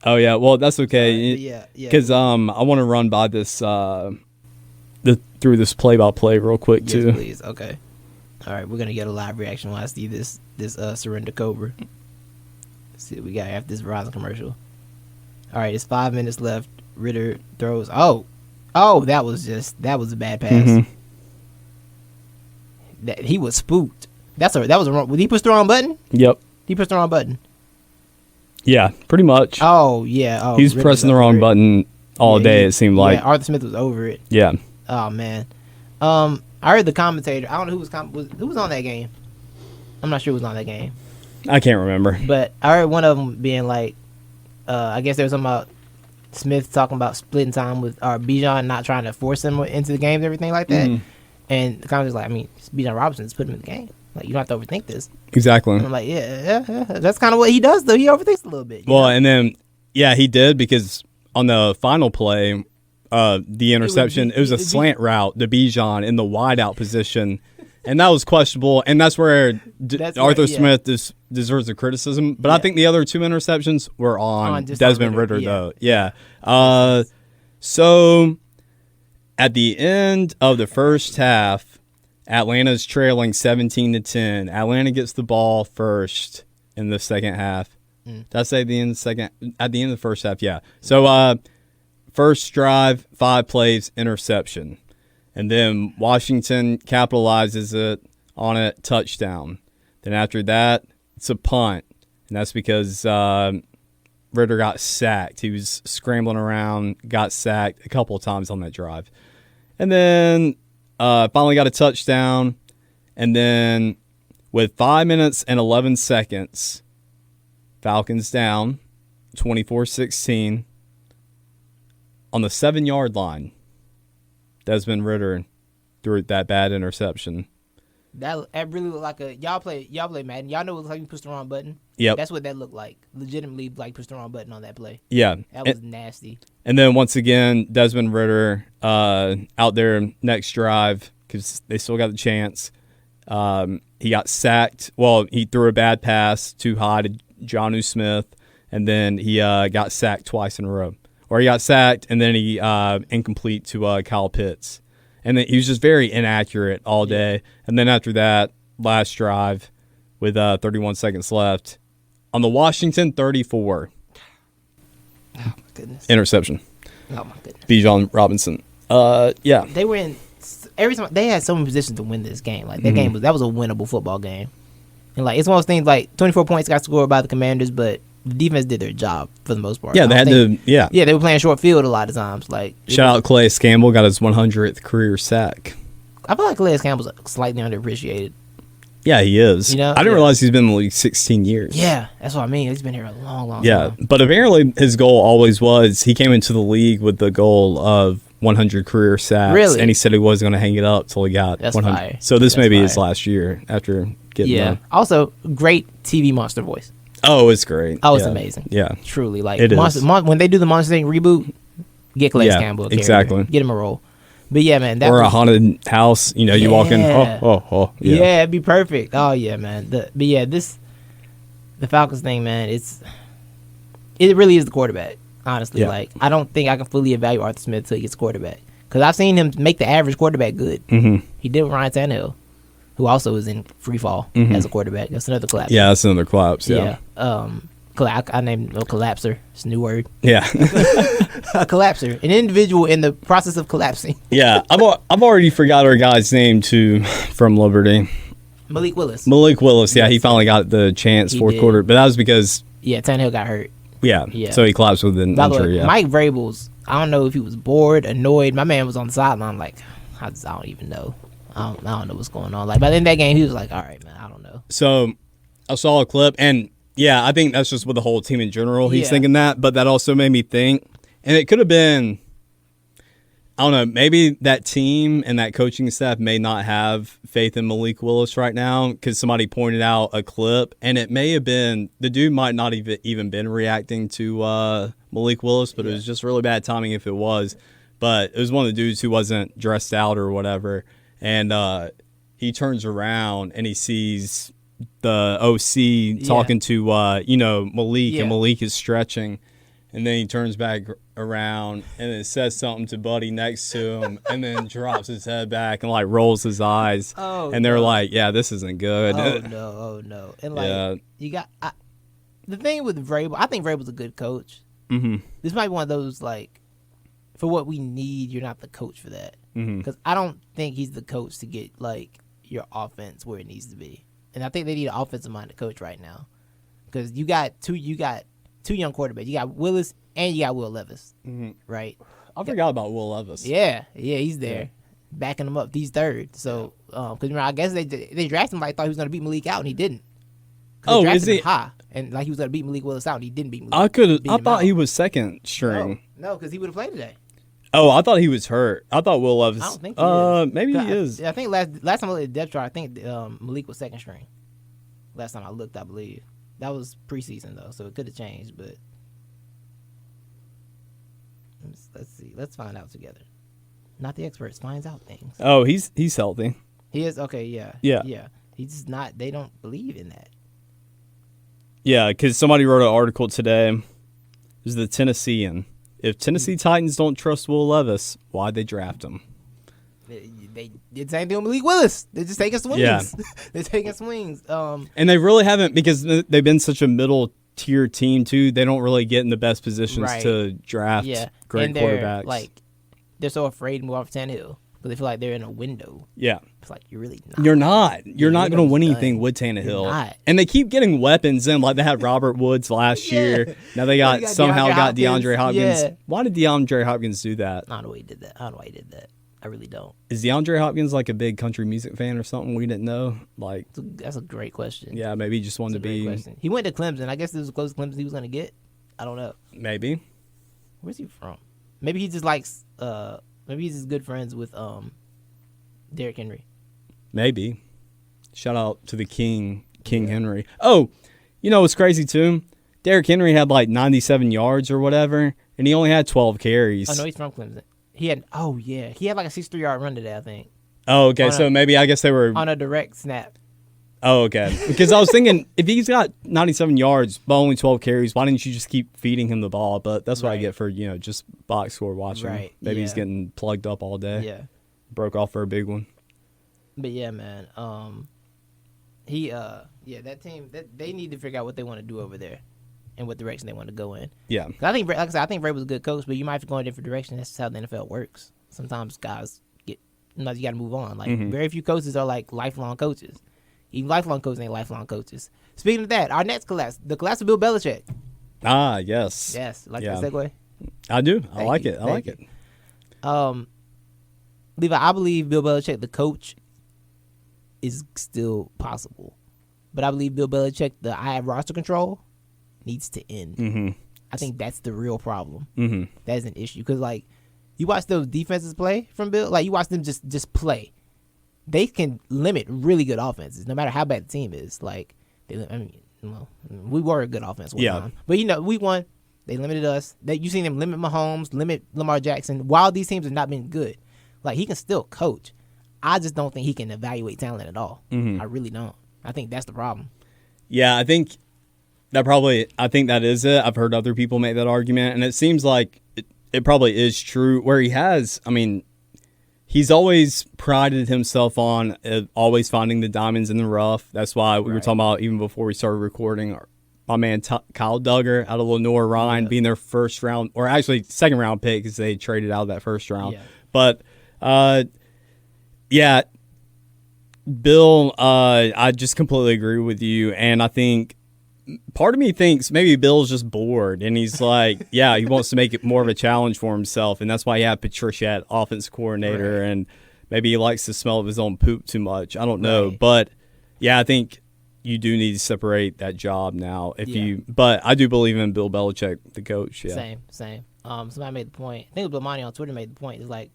Oh yeah, well that's okay. Yeah. Because I want to run by this through this play-by-play real quick too. Yes, please. Okay. All right, we're gonna get a live reaction when I see this surrender cobra. Let's see what we got after this Verizon commercial. All right, it's 5 minutes left. Ridder throws. Oh, that was a bad pass. He was spooked. That was a wrong. Did he push the wrong button? Yep. He pushed the wrong button. Yeah, pretty much. Oh yeah. Oh, he was pressing the wrong button all day. It seemed like. Yeah, Arthur Smith was over it. Yeah. Oh man. I heard the commentator. I don't know who was on that game. I'm not sure who was on that game. I can't remember. But I heard one of them being like, I guess there was something about Smith talking about splitting time with Bijan, not trying to force him into the games, everything like that. And the commentator's like, I mean, Bijan Robinson just put him in the game. Like, you don't have to overthink this. Exactly. And I'm like, yeah. That's kind of what he does, though. He overthinks a little bit. Well, and then, yeah, he did because on the final play, the interception, it was a slant route to Bijan in the wideout position. And that was questionable. And that's where Arthur Smith deserves the criticism. But I think the other 2 interceptions were on Desmond Ridder, though. Yeah. So at the end of the first half, Atlanta's trailing 17-10. Atlanta gets the ball first in the second half. Did I say at the end of the first half? Yeah. So first drive, 5 plays, interception. And then Washington capitalizes on it, touchdown. Then after that, it's a punt. And that's because Ridder got sacked. He was scrambling around, got sacked a couple of times on that drive. And then finally got a touchdown. And then with 5 minutes and 11 seconds, Falcons down 24-16 on the 7-yard line. Desmond Ridder threw that bad interception. That really looked like y'all play Madden. Y'all know it looks like you pushed the wrong button. Yep. That's what that looked like. Legitimately, like pushed the wrong button on that play. Yeah. That was nasty. And then once again, Desmond Ridder out there next drive because they still got the chance. He got sacked. Well, he threw a bad pass too high to Jonnu Smith, and then he got sacked twice in a row. Or he got sacked, and then he incomplete to Kyle Pitts. And then he was just very inaccurate all day. And then after that, last drive with 31 seconds left, on the Washington 34. Oh, my goodness. Interception. Oh, my goodness. Bijan Robinson. Yeah. They were in – every time they had so many positions to win this game. Like, that game was a winnable football game. And, like, it's one of those things, like, 24 points got scored by the Commanders, but – the defense did their job for the most part. Yeah, they had to. Yeah, they were playing short field a lot of times. Like shout out Calais Campbell got his 100th career sack. I feel like Calais Campbell's slightly underappreciated. Yeah, he is. You know, I didn't realize he's been in the league 16 years. Yeah, that's what I mean. He's been here a long time. Yeah, but apparently his goal always was he came into the league with the goal of 100 career sacks. Really? And he said he wasn't going to hang it up till he got 100. Fire. So this may be his last year after getting done. Also, great TV monster voice. Oh, it's great. Oh, it's amazing. Yeah. Truly. Like, it is. When they do the Monster Inc. reboot, get Calais Campbell. Exactly. Get him a role. But yeah, man. Or a haunted house, you walk in, Yeah, it'd be perfect. Oh, yeah, man. The Falcons thing, man, it's it really is the quarterback. Honestly, Yeah. like I don't think I can fully evaluate Arthur Smith until he gets quarterback. Because I've seen him make the average quarterback good. Mm-hmm. He did with Ryan Tannehill, who also is in free fall as a quarterback. That's another collapse. Yeah, that's another collapse. Yeah. I named a collapser. It's a new word. Yeah. A collapser, an individual in the process of collapsing. Yeah. I've already forgot our guy's name too from Liberty. Malik Willis. Yeah, he finally got the chance fourth quarter, but that was because Tannehill got hurt. Yeah. So he collapsed with an By the injury. way, Yeah. Mike Vrabel's, I don't know if he was bored, annoyed. My man was on the sideline like, I don't even know. I don't know what's going on. Like by the end of that game, he was like, all right, man, I don't know. So I saw a clip, and yeah, I think that's just with the whole team in general. He's thinking that, but that also made me think, and it could have been, I don't know, maybe that team and that coaching staff may not have faith in Malik Willis right now because somebody pointed out a clip, and it may have been, the dude might not even been reacting to Malik Willis, but it was just really bad timing if it was. But it was one of the dudes who wasn't dressed out or whatever, and he turns around and he sees the OC talking to Malik, and Malik is stretching, and then he turns back around and it says something to Buddy next to him, and then drops his head back and like rolls his eyes, and they're like, "Yeah, this isn't good." Oh no! And like you got the thing with Vrabel. I think Vrabel's a good coach. Mm-hmm. This might be one of those like, for what we need, you're not the coach for that. Because I don't think he's the coach to get like your offense where it needs to be. And I think they need an offensive-minded coach right now, because you got two young quarterbacks. You got Willis and you got Will Levis, right? I forgot about Will Levis. Yeah, he's there, backing him up. He's third. So, because I guess they drafted him like thought he was going to beat Malik out, and he didn't. Oh, is he high? And like he was going to beat Malik Willis out, and he didn't beat Malik. I thought he was second string. No, because he would have played today. Oh, I thought he was hurt. I thought Will Levis. I don't think he is. Maybe he is. I think last time I looked at depth chart, I think Malik was second string. Last time I looked, I believe. That was preseason, though, so it could have changed. But let's see. Let's find out together. Not the experts finds out things. Oh, he's healthy. He is? Okay, yeah. He's just not. They don't believe in that. Yeah, because somebody wrote an article today. It was the Tennessean. If Tennessee Titans don't trust Will Levis, why'd they draft him? They did the same thing with Malik Willis. They're just taking swings. Yeah. They're taking swings. And they really haven't, because they've been such a middle-tier team, too. They don't really get in the best positions to draft great quarterbacks. Like, they're so afraid to move off Tannehill, but they feel like they're in a window. Yeah. It's like, you're really not. You're not. You're not going to win anything with Tannehill. And they keep getting weapons in. Like, they had Robert Woods last year. Now they got DeAndre Hopkins. Yeah. Why did DeAndre Hopkins do that? I don't know why he did that. I really don't. Is DeAndre Hopkins like a big country music fan or something we didn't know? Like, that's a great question. Yeah, maybe he just wanted to be. Question. He went to Clemson. I guess this was the closest Clemson he was going to get. I don't know. Maybe. Where's he from? Maybe he just likes. Maybe he's just good friends with Derrick Henry. Maybe. Shout out to the King Henry. Oh, you know what's crazy too? Derrick Henry had like 97 yards or whatever, and he only had 12 carries. Oh no, he's from Clemson. He had like a 63-yard run today, I think. Oh, okay. So maybe I guess they were on a direct snap. Oh, okay. Because I was thinking, if he's got 97 yards but only 12 carries, why didn't you just keep feeding him the ball? But that's what I get for, just box score watching. Right. Maybe he's getting plugged up all day. Yeah. Broke off for a big one. But yeah, man. That team, they need to figure out what they want to do over there and what direction they want to go in. Yeah. I think, like I said, I think Ray was a good coach, but you might have to go in a different direction. That's just how the NFL works. Sometimes guys you got to move on. Like, very few coaches are like lifelong coaches. Even lifelong coaches ain't lifelong coaches. Speaking of that, our next collapse, the collapse of Bill Belichick. Ah, yes. Yes. Like that segue? I do. I like it. Levi, I believe Bill Belichick, the coach, is still possible. But I believe Bill Belichick, the I have roster control, needs to end. Mm-hmm. I think that's the real problem. Mm-hmm. That is an issue. Because, like, you watch those defenses play from Bill, like, you watch them just play. They can limit really good offenses, no matter how bad the team is. Like, we were a good offense one time. But, we won. They limited us. You seen them limit Mahomes, limit Lamar Jackson, while these teams have not been good. Like, he can still coach. I just don't think he can evaluate talent at all. Mm-hmm. I really don't. I think that's the problem. Yeah, I think I think that is it. I've heard other people make that argument, and it seems like it probably is true. Where he has, I mean, he's always prided himself on always finding the diamonds in the rough. That's why we were talking about, even before we started recording, my man Kyle Duggar out of Lenore Ryan being their first round, or actually second round pick, because they traded out of that first round. Yeah. But, Bill, I just completely agree with you. And I think part of me thinks maybe Bill's just bored, and he's like, he wants to make it more of a challenge for himself. And that's why he had Patricia at offense coordinator. And maybe he likes the smell of his own poop too much. I don't know. But, I think you do need to separate that job now. But I do believe in Bill Belichick, the coach. Yeah. Same. Somebody made the point. I think it was Bomani on Twitter made the point. It's like,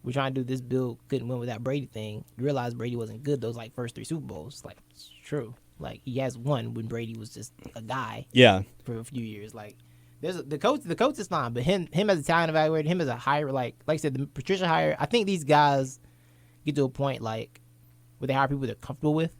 we're trying to do this Bill couldn't win with that Brady thing. You realize Brady wasn't good those first 3 Super Bowls. Like, it's true. Like, he has won when Brady was just a guy. Yeah. For a few years. Like, there's the coach is fine, but him as a talent evaluator, him as a hire, like I said, the Patricia hire. I think these guys get to a point where they hire people they're comfortable with,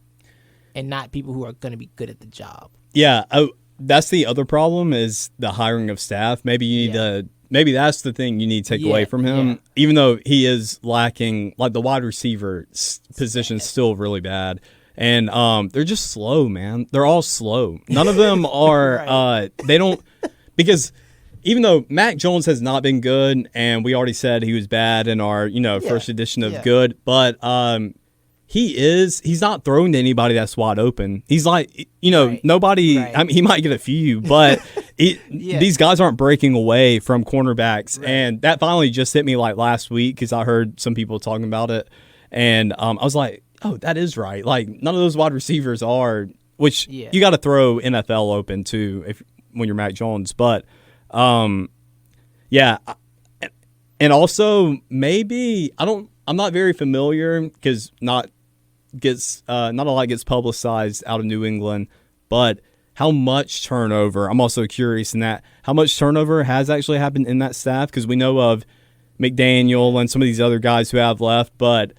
and not people who are going to be good at the job. Yeah. Oh, that's the other problem, is the hiring of staff. Maybe you need to. Maybe that's the thing you need to take away from him, even though he is lacking. Like, the wide receiver position is still really bad. And they're just slow, man. They're all slow. None of them are they don't, because even though Mac Jones has not been good, and we already said he was bad in our, first edition of good, but he's not throwing to anybody that's wide open. He's like, nobody, I mean, he might get a few, but these guys aren't breaking away from cornerbacks. And that finally just hit me last week, because I heard some people talking about it. And I was like, oh, that is right. Like, none of those wide receivers are, which you got to throw NFL open too when you're Mac Jones. But, and also maybe, I'm not very familiar, because not a lot gets publicized out of New England, but how much turnover, I'm also curious in that, how much turnover has actually happened in that staff, because we know of McDaniel and some of these other guys who have left, but,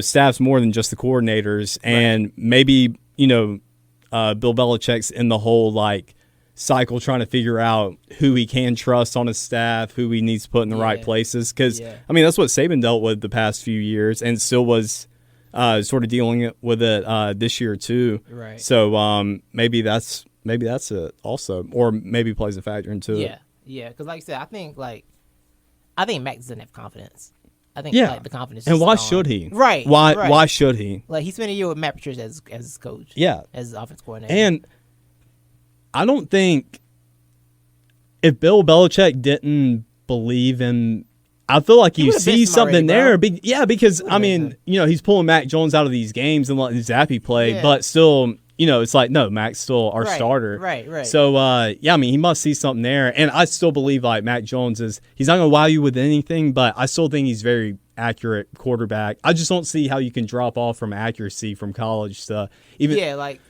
staff's more than just the coordinators, and maybe, Bill Belichick's in the whole, cycle trying to figure out who he can trust on his staff, who he needs to put in the right places, because, I mean, that's what Saban dealt with the past few years, and still was sort of dealing with it this year too. Right. So maybe that's it also, or maybe plays a factor into it. Yeah. Because like I said, I think Mac doesn't have confidence. I think the confidence. And why should he? Right. Why should he? Like, he spent a year with Matt Patricia as his coach. Yeah. As his offense coordinator. And I don't think if Bill Belichick didn't believe in. I feel like you see something there. Because, I mean, he's pulling Mac Jones out of these games and letting Zappy play, but still, it's like, no, Mac's still our starter. Right. So, I mean, he must see something there. And I still believe, Mac Jones he's not going to wow you with anything, but I still think he's very accurate quarterback. I just don't see how you can drop off from accuracy from college to even.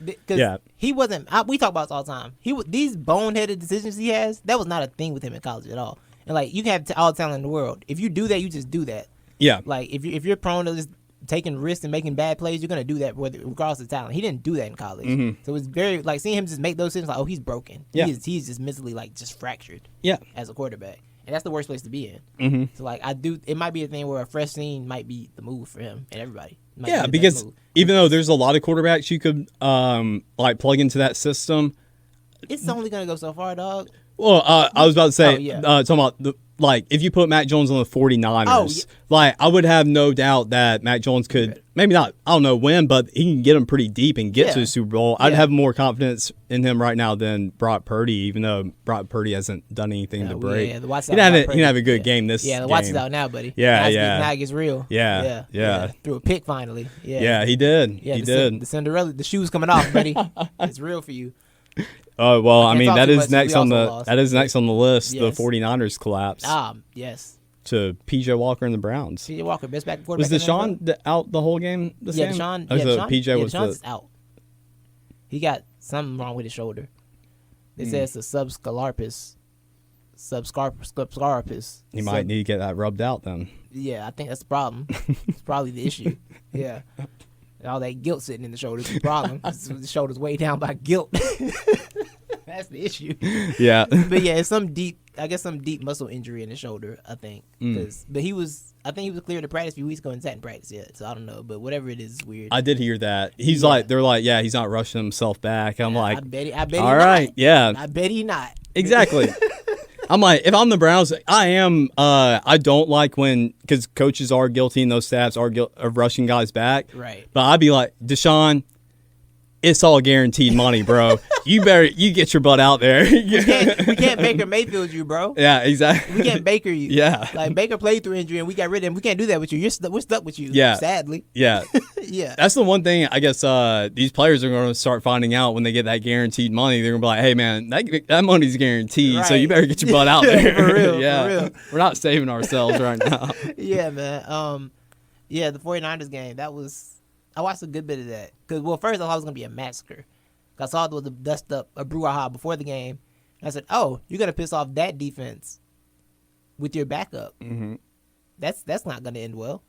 Because he wasn't, we talk about this all the time. These boneheaded decisions he has, that was not a thing with him in college at all. And, you can have all the talent in the world. If you do that, you just do that. Yeah. Like, if you're prone to just taking risks and making bad plays, you're going to do that regardless of talent. He didn't do that in college. Mm-hmm. So it was very, seeing him just make those decisions, he's broken. Yeah. He's just mentally, just fractured. Yeah. As a quarterback. And that's the worst place to be in. Mm-hmm. So, it might be a thing where a fresh scene might be the move for him and everybody. Yeah, because even though there's a lot of quarterbacks you could, plug into that system. It's only going to go so far, dog. Well, I was about to say, talking about if you put Mac Jones on the 49ers, I would have no doubt that Mac Jones could, maybe not, I don't know when, but he can get them pretty deep and get to the Super Bowl. I'd have more confidence in him right now than Brock Purdy, even though Brock Purdy hasn't done anything to break. He didn't have a good game this game. Yeah, the watch is out now, buddy. Yeah, now it gets real. Yeah. Threw a pick finally. Yeah, he did. Yeah, he did. The Cinderella, the shoe's coming off, buddy. It's real for you. Oh, well, I mean, that is next on the list, the 49ers collapse. Yes. To P.J. Walker and the Browns. P.J. Walker, best back quarterback. Was Deshaun out the whole game this game? Deshaun's out. He got something wrong with his shoulder. They say it's a subscapularis. He might need to get that rubbed out then. Yeah, I think that's the problem. It's probably the issue. Yeah. All that guilt sitting in the shoulders is the problem. The shoulders weighed down by guilt. That's the issue. Yeah. But yeah, it's some deep muscle injury in the shoulder, I think. But I think he was cleared to practice a few weeks ago and hadn't practiced yet. So I don't know, but whatever it is weird. I did hear that. He's they're like, yeah, he's not rushing himself back. I'm like, I bet he all right, not. yeah. I bet he not. Exactly. I'm like, if I'm the Browns, I don't like when, because coaches are guilty and those staffs are of rushing guys back. Right. But I'd be like, Deshaun, it's all guaranteed money, bro. You get your butt out there. we can't Baker Mayfield you, bro. Yeah, exactly. We can't Baker you. Yeah. Like, Baker played through injury and we got rid of him. We can't do that with you. We're stuck with you. Yeah. Sadly. Yeah. Yeah. That's the one thing I guess these players are going to start finding out when they get that guaranteed money. They're going to be like, hey, man, that money's guaranteed, so you better get your butt out there. For real. Yeah. For real. We're not saving ourselves right now. Yeah, man. Yeah, the 49ers game, I watched a good bit of that. Because, well, first I thought it was going to be a massacre. I saw there was a dust-up, a brouhaha before the game. I said, oh, you're going to piss off that defense with your backup. Mm-hmm. That's not going to end well.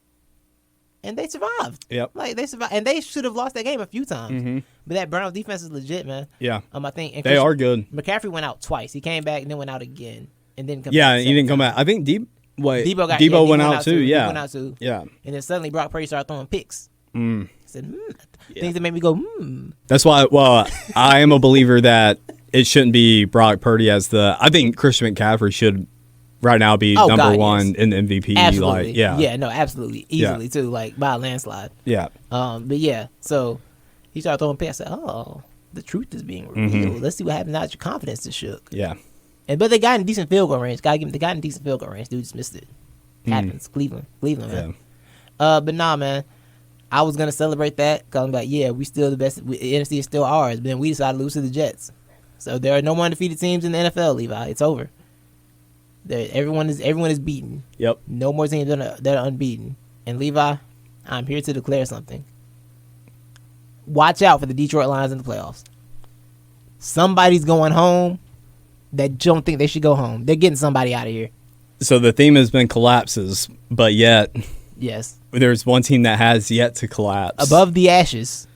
And they survived. Yep. Like, they survived. And they should have lost that game a few times. Mm-hmm. But that Browns defense is legit, man. Yeah. I think. And they are good. McCaffrey went out twice. He came back and then went out again. And then come Yeah, back he didn't come back. I think Debo went out too. Yeah. He went out too. Yeah. And then suddenly Brock Purdy started throwing picks. I said, things that made me go, That's why, I am a believer that it shouldn't be Brock Purdy as I think Christian McCaffrey should right now be number one in the MVP. Absolutely. Like, yeah. Yeah, no, absolutely. Easily, too, like by a landslide. Yeah. But yeah, so he started throwing picks. I said, oh, the truth is being revealed. Let's see what happens now that your confidence is shook. Yeah. But they got in decent field goal range. They got in decent field goal range. Dude just missed it. Happens. Cleveland, man. But nah, man. I was going to celebrate that because I'm like, yeah, we still the best. The NFC is still ours. But then we decided to lose to the Jets. So there are no more undefeated teams in the NFL, Levi. It's over. Everyone is beaten. Yep. No more teams that are unbeaten. And Levi, I'm here to declare something. Watch out for the Detroit Lions in the playoffs. Somebody's going home that don't think they should go home. They're getting somebody out of here. So the theme has been collapses, but yet... Yes. There's one team that has yet to collapse. Above the ashes.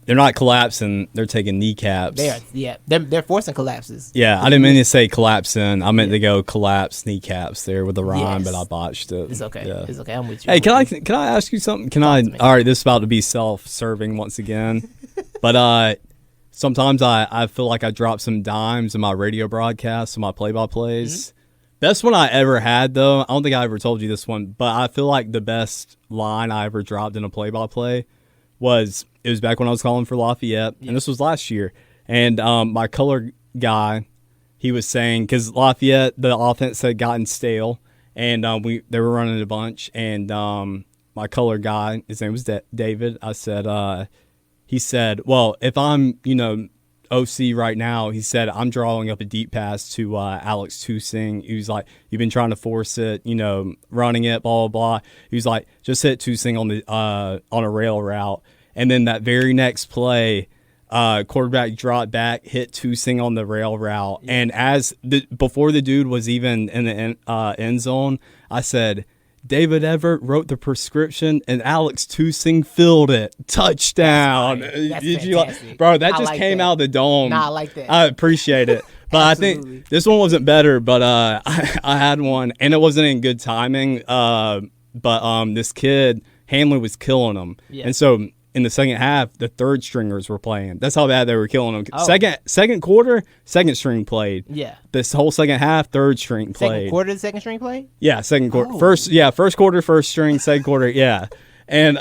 They're not collapsing. They're taking kneecaps. They are. Yeah. They're forcing collapses. Yeah, I didn't mean to say collapsing. I meant to go collapse kneecaps there with the rhyme, but I botched it. It's okay. Yeah. It's okay. I'm with you. Hey, can I ask you something? All right, this is about to be self-serving once again. But sometimes I feel like I drop some dimes in my radio broadcasts and my play-by-plays. Mm-hmm. Best one I ever had, though, I don't think I ever told you this one, but I feel like the best line I ever dropped in a play-by-play was back when I was calling for Lafayette, and this was last year. And my color guy, he was saying, because Lafayette, the offense had gotten stale, and they were running a bunch, and my color guy, his name was David, he said, well, if I'm, OC right now, he said, I'm drawing up a deep pass to Alex Toussaint. He was like, you've been trying to force it, running it, blah, blah, blah. He was like, just hit Toussaint on a rail route. And then that very next play, quarterback dropped back, hit Toussaint on the rail route. Yeah. And before the dude was even in the end zone, I said, David Everett wrote the prescription, and Alex Toussaint filled it. Touchdown. That's fantastic. Bro, that just came out of the dome. Nah, I like that. I appreciate it. But I think this one wasn't better, but I had one, and it wasn't in good timing. But this kid, Hanley, was killing him. Yeah. And so in the second half, the third stringers were playing. That's how bad they were killing them. Oh. Second quarter, second string played. Yeah. This whole second half, third string played. Second quarter, the second string played? Yeah, second quarter. Oh. First quarter, first string, second quarter, yeah. And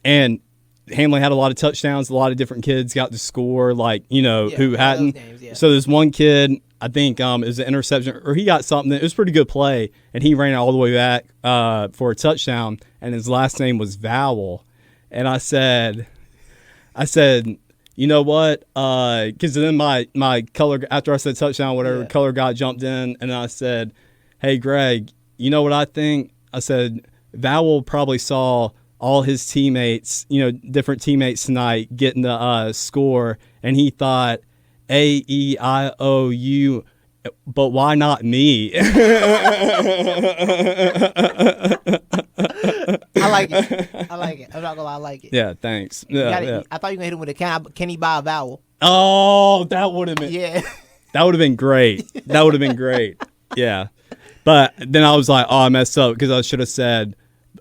and Hanley had a lot of touchdowns. A lot of different kids got to score, who hadn't. Games, yeah. So there's one kid, I think it was an interception, or he got something. It was a pretty good play, and he ran all the way back for a touchdown, and his last name was Vowell. And I said, you know what? Because then my color, after I said touchdown, whatever, color guy jumped in, and I said, hey, Greg, you know what I think? I said, Vowell probably saw all his teammates, different teammates tonight getting the score, and he thought, A-E-I-O-U, but why not me? I like it. I like it. I'm not gonna lie, I like it. Yeah, thanks. Yeah. I thought you were gonna hit him with a can he buy a vowel? Oh, that would have been. Yeah. That would have been great. That would have been great. Yeah. But then I was like, oh, I messed up because I should have said,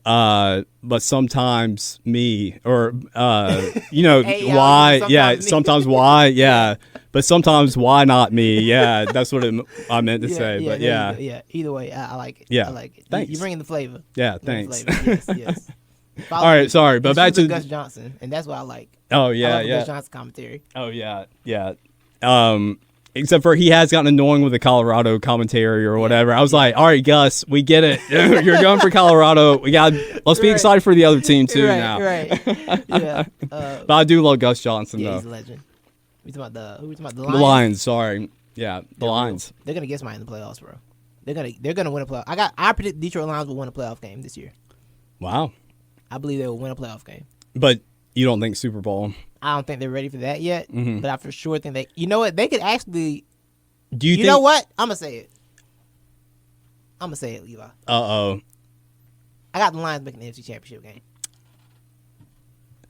but sometimes me, or, Hey, why? Yeah, me. sometimes why? Yeah. But sometimes why not me? Yeah, that's what I meant to say. But yeah. Yeah. Either way, I like it. Yeah. I like it. Thanks. You're bringing the flavor. Yeah, thanks. Yes. All right, sorry, but back to Gus Johnson, and that's what I like. Oh yeah, I love yeah. Gus Johnson commentary. Oh yeah. Except for he has gotten annoying with the Colorado commentary or whatever. I was like, all right, Gus, we get it. You're going for Colorado. Let's be excited for the other team too now. Right. Yeah. But I do love Gus Johnson though. He's a legend. We talking about the Lions? The Lions, sorry. Yeah, the Lions. They're gonna get somebody in the playoffs, bro. They're gonna win a playoff. I predict Detroit Lions will win a playoff game this year. Wow. I believe they will win a playoff game. But you don't think Super Bowl? I don't think they're ready for that yet. Mm-hmm. But I for sure think you know what? They could actually. You know what? I'm gonna say it, Levi. Uh-oh. I got the Lions making the NFC Championship game.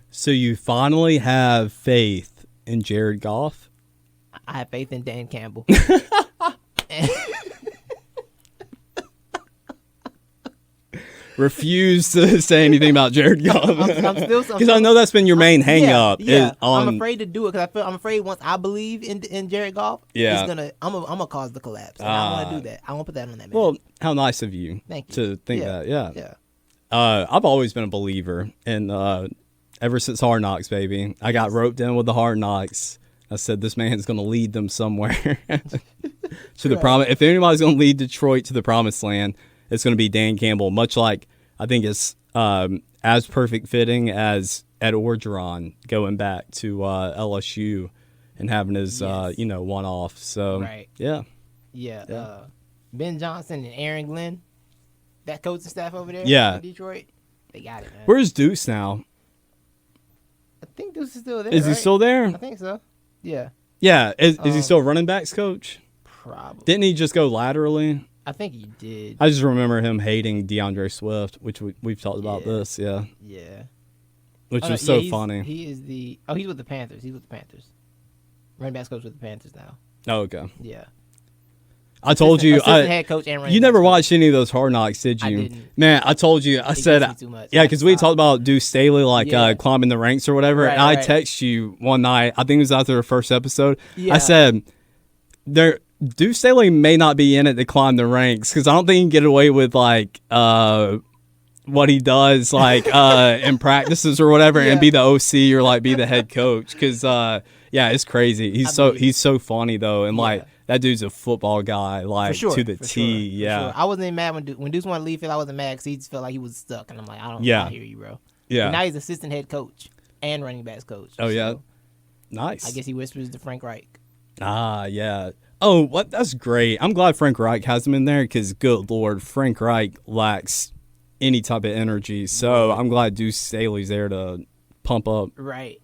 So you finally have faith in Jared Goff? I have faith in Dan Campbell. Refuse to say anything about Jared Goff. I'm still because I know that's been your main hang up. Yeah. I'm afraid to do it because I'm afraid once I believe in Jared Goff, yeah, I'm gonna cause the collapse. And I don't want to do that. I won't put that on that man. Well, how nice of you, to think that. Yeah. I've always been a believer, and ever since Hard Knocks, baby, I got roped in with the Hard Knocks. I said this man's going to lead them somewhere to the promise. If anybody's going to lead Detroit to the promised land, it's going to be Dan Campbell. Much like I think it's as perfect fitting as Ed Orgeron going back to LSU and having his one off. So yeah. Ben Johnson and Aaron Glenn, that coaching staff over there, in Detroit, they got it, man. Where's Deuce now? I think Deuce is still there. Is he still there? I think so. Yeah. Yeah. Is he still running backs coach? Probably. Didn't he just go laterally? I think he did. I just remember him hating DeAndre Swift, which we've talked about this. Yeah. Yeah. Which was so funny. He's with the Panthers. He's with the Panthers. Running backs coach with the Panthers now. Oh, okay. Yeah. I told you, head coach and you never watched any of those Hard Knocks, did you? I didn't. Man, I told you. I said, because we talked about Deuce Staley, climbing the ranks or whatever. Right, and I text you one night. I think it was after the first episode. Yeah. I said, Deuce Staley may not be in it to climb the ranks because I don't think he can get away with what he does in practices or whatever and be the OC or be the head coach because it's crazy. He's so funny though and that dude's a football guy, to the T. Yeah, sure. I wasn't even mad when Deuce wanted to leave. I wasn't mad because he just felt like he was stuck, and I'm like, I hear you, bro. Yeah. But now he's assistant head coach and running backs coach. Oh yeah, nice. I guess he whispers to Frank Reich. Ah, yeah. Oh, what? That's great. I'm glad Frank Reich has him in there because, good Lord, Frank Reich lacks any type of energy. So I'm glad Deuce Staley's there to pump up. Right.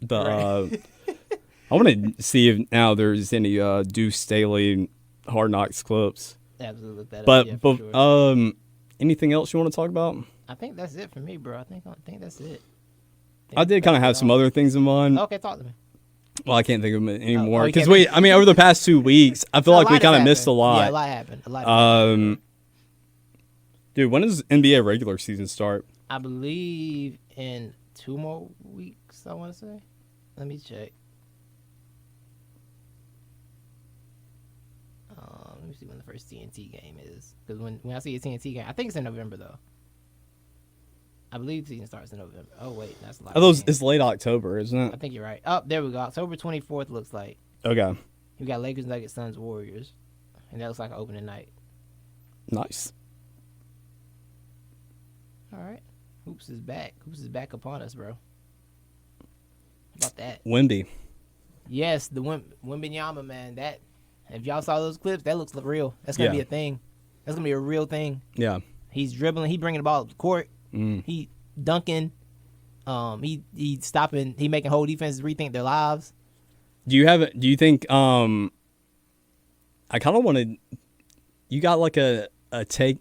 I want to see if now there's any Deuce Staley Hard Knocks clips. Absolutely. Look that but up. Yeah, sure. Anything else you want to talk about? I think that's it for me, bro. I think that's it. I did kind of have some other things in mind. Okay, talk to me. Well, I can't think of it anymore because over the past 2 weeks, I feel like we kind of missed a lot. Yeah, a lot happened. Dude, when does NBA regular season start? I believe in 2 more weeks. I want to say. Let me check. Let me see when the first TNT game is. Because when I see a TNT game, I think it's in November, though. I believe the season starts in November. Oh, wait. That's a lot. It's late October, isn't it? I think you're right. Oh, there we go. October 24th looks like. Okay. You got Lakers, Nuggets, Suns, Warriors. And that looks like an opening night. Nice. All right. Hoops is back. Hoops is back upon us, bro. How about that? Wemby. Yes, the Wembenyama, man. That, if y'all saw those clips, that looks like real. That's going to be a thing. That's going to be a real thing. Yeah. He's dribbling. He bringing the ball up the court. He dunking. He stopping. He making whole defenses rethink their lives. Do you think? I kind of want to. You got like a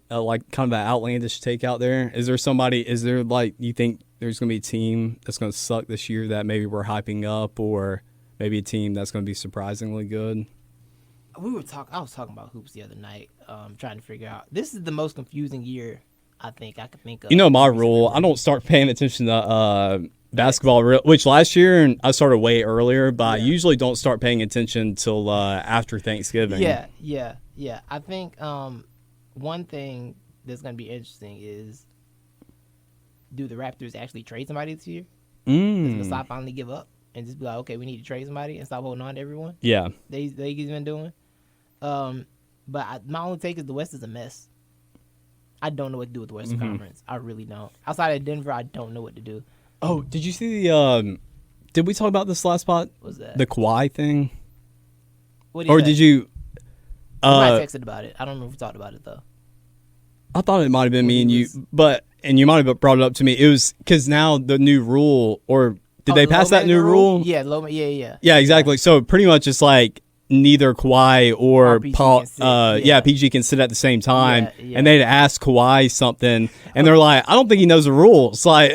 like kind of an outlandish take out there? Is there like, you think there's going to be a team that's going to suck this year that maybe we're hyping up, or maybe a team that's going to be surprisingly good? I was talking about hoops the other night, trying to figure out. This is the most confusing year I think I could think of. You know my rule. I don't start paying attention to basketball, which last year I started way earlier, but I usually don't start paying attention till after Thanksgiving. Yeah. I think one thing that's going to be interesting is, do the Raptors actually trade somebody this year? Does Masai finally give up and just be like, okay, we need to trade somebody and stop holding on to everyone? Yeah. He's been doing. But my only take is the West is a mess. I don't know what to do with the Western Conference. I really don't. Outside of Denver, I don't know what to do. Oh, did you see the did we talk about this last spot? What was that? The Kawhi thing? What or did you I texted about it. I don't know if we talked about it though. I thought it might have been me and you, and you might have brought it up to me. It was because now the new rule, or did they pass that new rule? Yeah, Yeah, exactly. So pretty much it's like neither Kawhi or Paul, PG can sit at the same time. Yeah. And they'd ask Kawhi something, and they're like, I don't think he knows the rules. Like,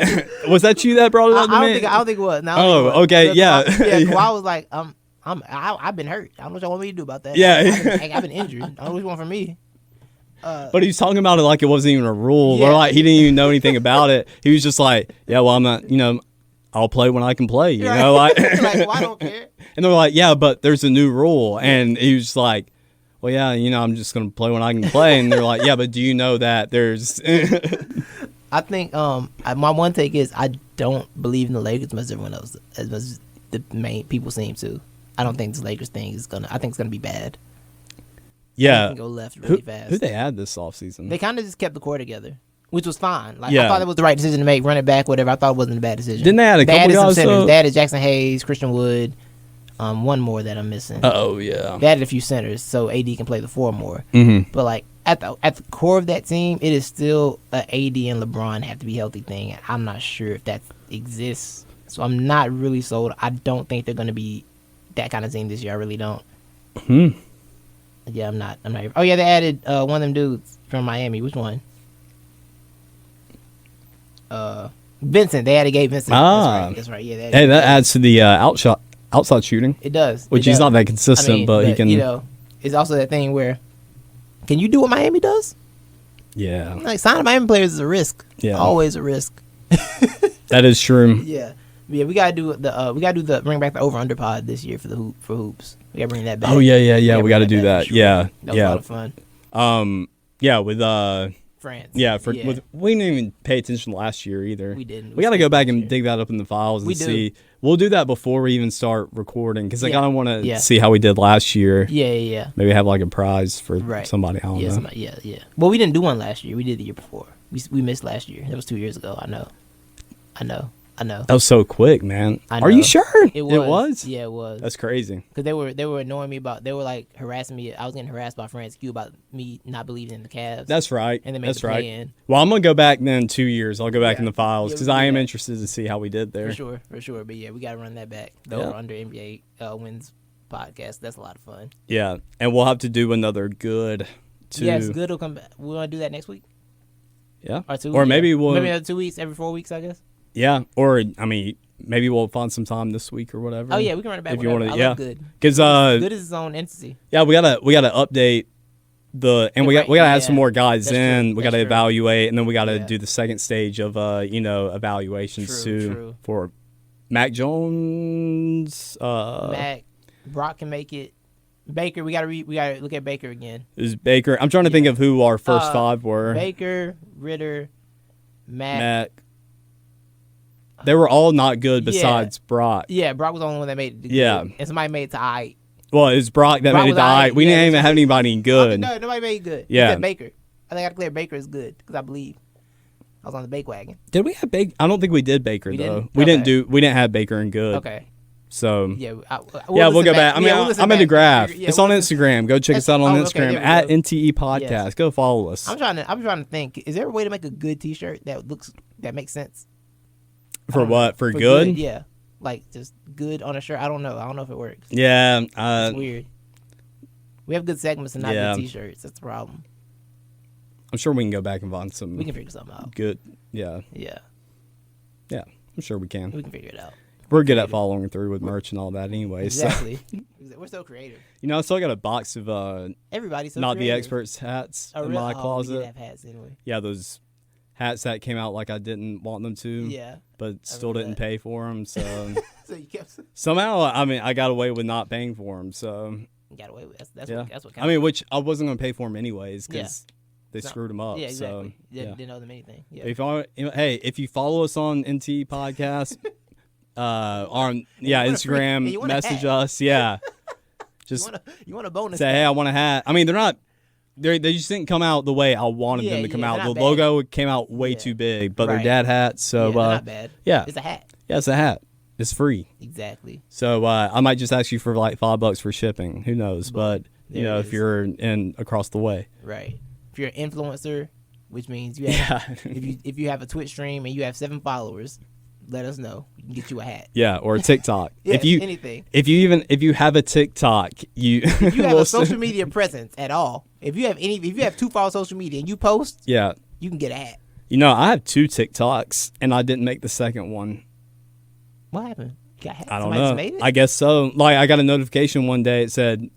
was that you that brought it up to me? I don't think it was. No, okay, yeah. Kawhi was like, I've been hurt. I don't know what y'all want me to do about that. Yeah. I've been injured. I don't know what you want from me. But he was talking about it like it wasn't even a rule, or like he didn't even know anything about it. He was just like, yeah, well, I'm not, I'll play when I can play, you know? Like, well, I don't care. And they're like, yeah, but there's a new rule. And he was like, well, yeah, I'm just going to play when I can play. And they're like, yeah, but do you know that there's... I think my one take is I don't believe in the Lakers as much as everyone else, as much as the main people seem to. I don't think this Lakers thing is I think it's going to be bad. Yeah. It can go left really fast. Who they had this offseason? They kind of just kept the core together, which was fine. Like, I thought that was the right decision to make. Run it back, whatever. I thought it wasn't a bad decision. Didn't they add a couple guys? They added Jackson Hayes, Christian Wood, one more that I'm missing. Oh yeah. They added a few centers, so AD can play the four more. Mm-hmm. But like at the core of that team, it is still a AD and LeBron have to be healthy thing. I'm not sure if that exists, so I'm not really sold. I don't think they're going to be that kind of team this year. I really don't. Yeah, I'm not. Oh yeah, they added one of them dudes from Miami. Which one? Vincent. They added Gabe Vincent. That's right. Yeah. That adds to the outside shooting. It does. Which he's not that consistent, but he can. It's also that thing where, can you do what Miami does? Yeah. Like, signing Miami players is a risk. Yeah. Always a risk. That is true. Yeah. We gotta do bring back the over under pod this year for hoops. We gotta bring that back. Oh yeah. We gotta do that. Sure. Yeah. That was a lot of fun. With France. Yeah, we didn't even pay attention last year either. We didn't. We got to go back and dig that up in the files and see. We'll do that before we even start recording, because I kind of want to see how we did last year. Yeah. Maybe have like a prize for somebody. I don't know. Yeah. Well, we didn't do one last year. We did the year before. We missed last year. That was 2 years ago. I know. That was so quick, man. Are you sure? It was? Yeah, it was. That's crazy. Because they were annoying me about. They were like harassing me. I was getting harassed by Friends Q about me not believing in the Cavs. That's right. And they made the play-in. Well, I'm gonna go back then 2 years. I'll go back in the files because I am interested to see how we did there. For sure. But yeah, we gotta run that back. Over under NBA wins podcast. That's a lot of fun. Yeah, and we'll have to do another good. Yes, good will come back. We want to do that next week. Yeah. Or maybe maybe another 2 weeks, every 4 weeks, I guess. Yeah, or maybe we'll find some time this week or whatever. Oh yeah, we can run it back. If you want to, love good. Because good is its own entity. Yeah, we gotta update we gotta have some more guys in. We gotta evaluate, and then we gotta do the second stage of evaluations too. For Mac Jones. Brock can make it. Baker, we gotta look at Baker again. Is Baker? I'm trying to think of who our first five were. Baker, Ridder, Mac. They were all not good besides Brock. Yeah, Brock was the only one that made it. Yeah. And somebody made it to I. Well, it was Brock that made it to I. We didn't even have anybody good. No, nobody made it good. Yeah. Baker. I think I declared Baker is good because I believe I was on the Bake wagon. Did we have Baker? I don't think we did Baker, though. We didn't have Baker and good. Okay. So we'll go back. I'm in the graph. It's on Instagram. Go check us out on Instagram at NTE Podcast. Yes. Go follow us. I'm trying to think. Is there a way to make a good T-shirt that makes sense? For what? For good? Yeah, like just good on a shirt. I don't know if it works. Yeah, it's weird. We have good segments and not good T-shirts. That's the problem. I'm sure we can go back and find some. We can figure something out. Good. Yeah. Yeah. Yeah. I'm sure we can. We can figure it out. We're good at following through with merch and all that anyway. Exactly. So. We're so creative. I still got a box of everybody's so not creative. the experts hats in really? my closet. We did have hats anyway. Yeah, those hats that came out like I didn't want them to. Yeah. But still didn't pay for them. So, so you kept somehow, I got away with not paying for them. So you got away with that's yeah. what counts. I mean, which I wasn't going to pay for them anyways because they screwed them up. Yeah, exactly. So, Didn't owe them anything. Yeah. If you follow us on NT Podcast, on Instagram, message us. Yeah, just you want a bonus? Say, hey, I want a hat. I mean, they're not. They just didn't come out the way I wanted them to come out. The logo came out way too big, but they're dad hats. So they're not bad. Yeah, it's a hat. Yeah, it's a hat. It's free. Exactly. So I might just ask you for like $5 for shipping. Who knows? But if you're in across the way, right? If you're an influencer, which means you have, if you have a Twitch stream and you have 7 followers, let us know. We can get you a hat. Yeah, or a TikTok. Anything. If you have a TikTok, if you have a social media presence at all. If you have 2 followers social media and you post, you can get a hat. I have 2 TikToks and I didn't make the second one. What happened? You got hat? I don't Somebody know. just made it? I guess so. Like I got a notification one day. It said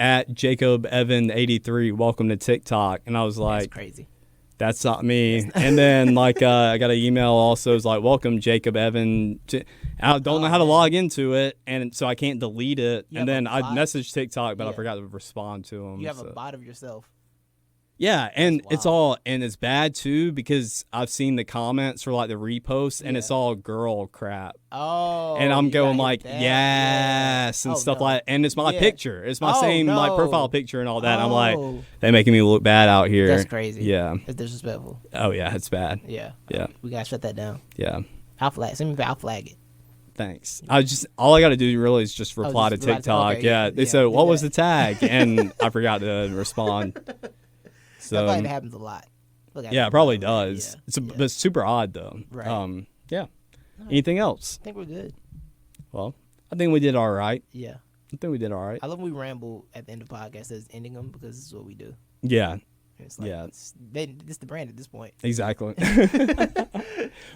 at Jacob Evan 83, welcome to TikTok, and I was like, that's crazy. That's not me. And then I got an email also. It's like, welcome Jacob Evan. I don't know how to log into it, and so I can't delete it. And then I messaged TikTok, but I forgot to respond to them. You have a bot of yourself. Yeah, and it's bad too because I've seen the comments for like the reposts, and it's all girl crap. Oh, and I'm going like yes and stuff like, and it's my picture, it's my same like profile picture and all that. I'm like, they're making me look bad out here. That's crazy. Yeah, it's disrespectful. Oh yeah, it's bad. Yeah, we gotta shut that down. Yeah, I'll flag it. Thanks. All I got to do really is just reply to TikTok. Okay, they said what was the tag, and I forgot to respond. So, I feel like that happens a lot. Yeah, it probably does. But it's super odd though. Right. Yeah. Anything else? I think we're good. Well, I think we did all right. Yeah. I think we did all right. I love when we ramble at the end of podcasts as ending them because this is what we do. Yeah. It's like, it's the brand at this point. Exactly.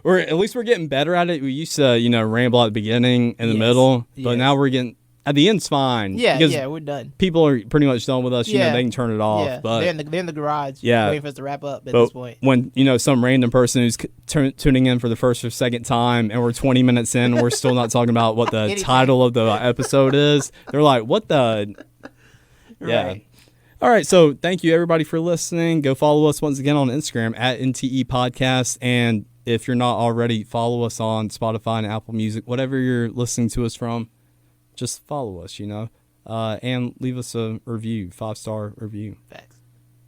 Or at least we're getting better at it. We used to, ramble at the beginning and the middle, but now we're getting at the end's fine. Yeah, we're done. People are pretty much done with us. They can turn it off. Yeah. But they're in the garage waiting for us to wrap up at this point. When, some random person who's tuning in for the first or second time and we're 20 minutes in and we're still not talking about what the title of the episode is, they're like, what the... Yeah. Right. All right, so thank you everybody for listening. Go follow us once again on Instagram at NTE Podcast. And if you're not already, follow us on Spotify and Apple Music, whatever you're listening to us from. Just follow us, and leave us a review, 5-star review. Facts.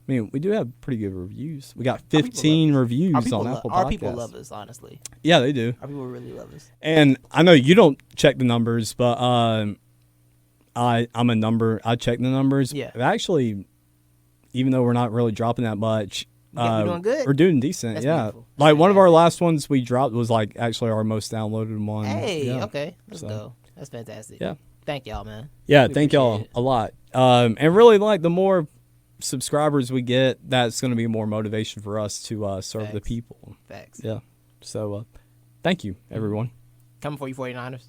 I mean, we do have pretty good reviews. We got 15 reviews on Apple Podcasts. Our people love us, honestly. Yeah, they do. Our people really love us. And I know you don't check the numbers, but I check the numbers. Yeah. Actually, even though we're not really dropping that much, we're doing good. We're doing decent. That's yeah. beautiful. Like one of our last ones we dropped was like actually our most downloaded one. Hey, okay. Let's go. That's fantastic. Yeah. Thank y'all, man. Yeah, thank y'all a lot. And really, like, the more subscribers we get, that's going to be more motivation for us to serve the people. Facts. Yeah. So, thank you, everyone. Coming for you, 49ers.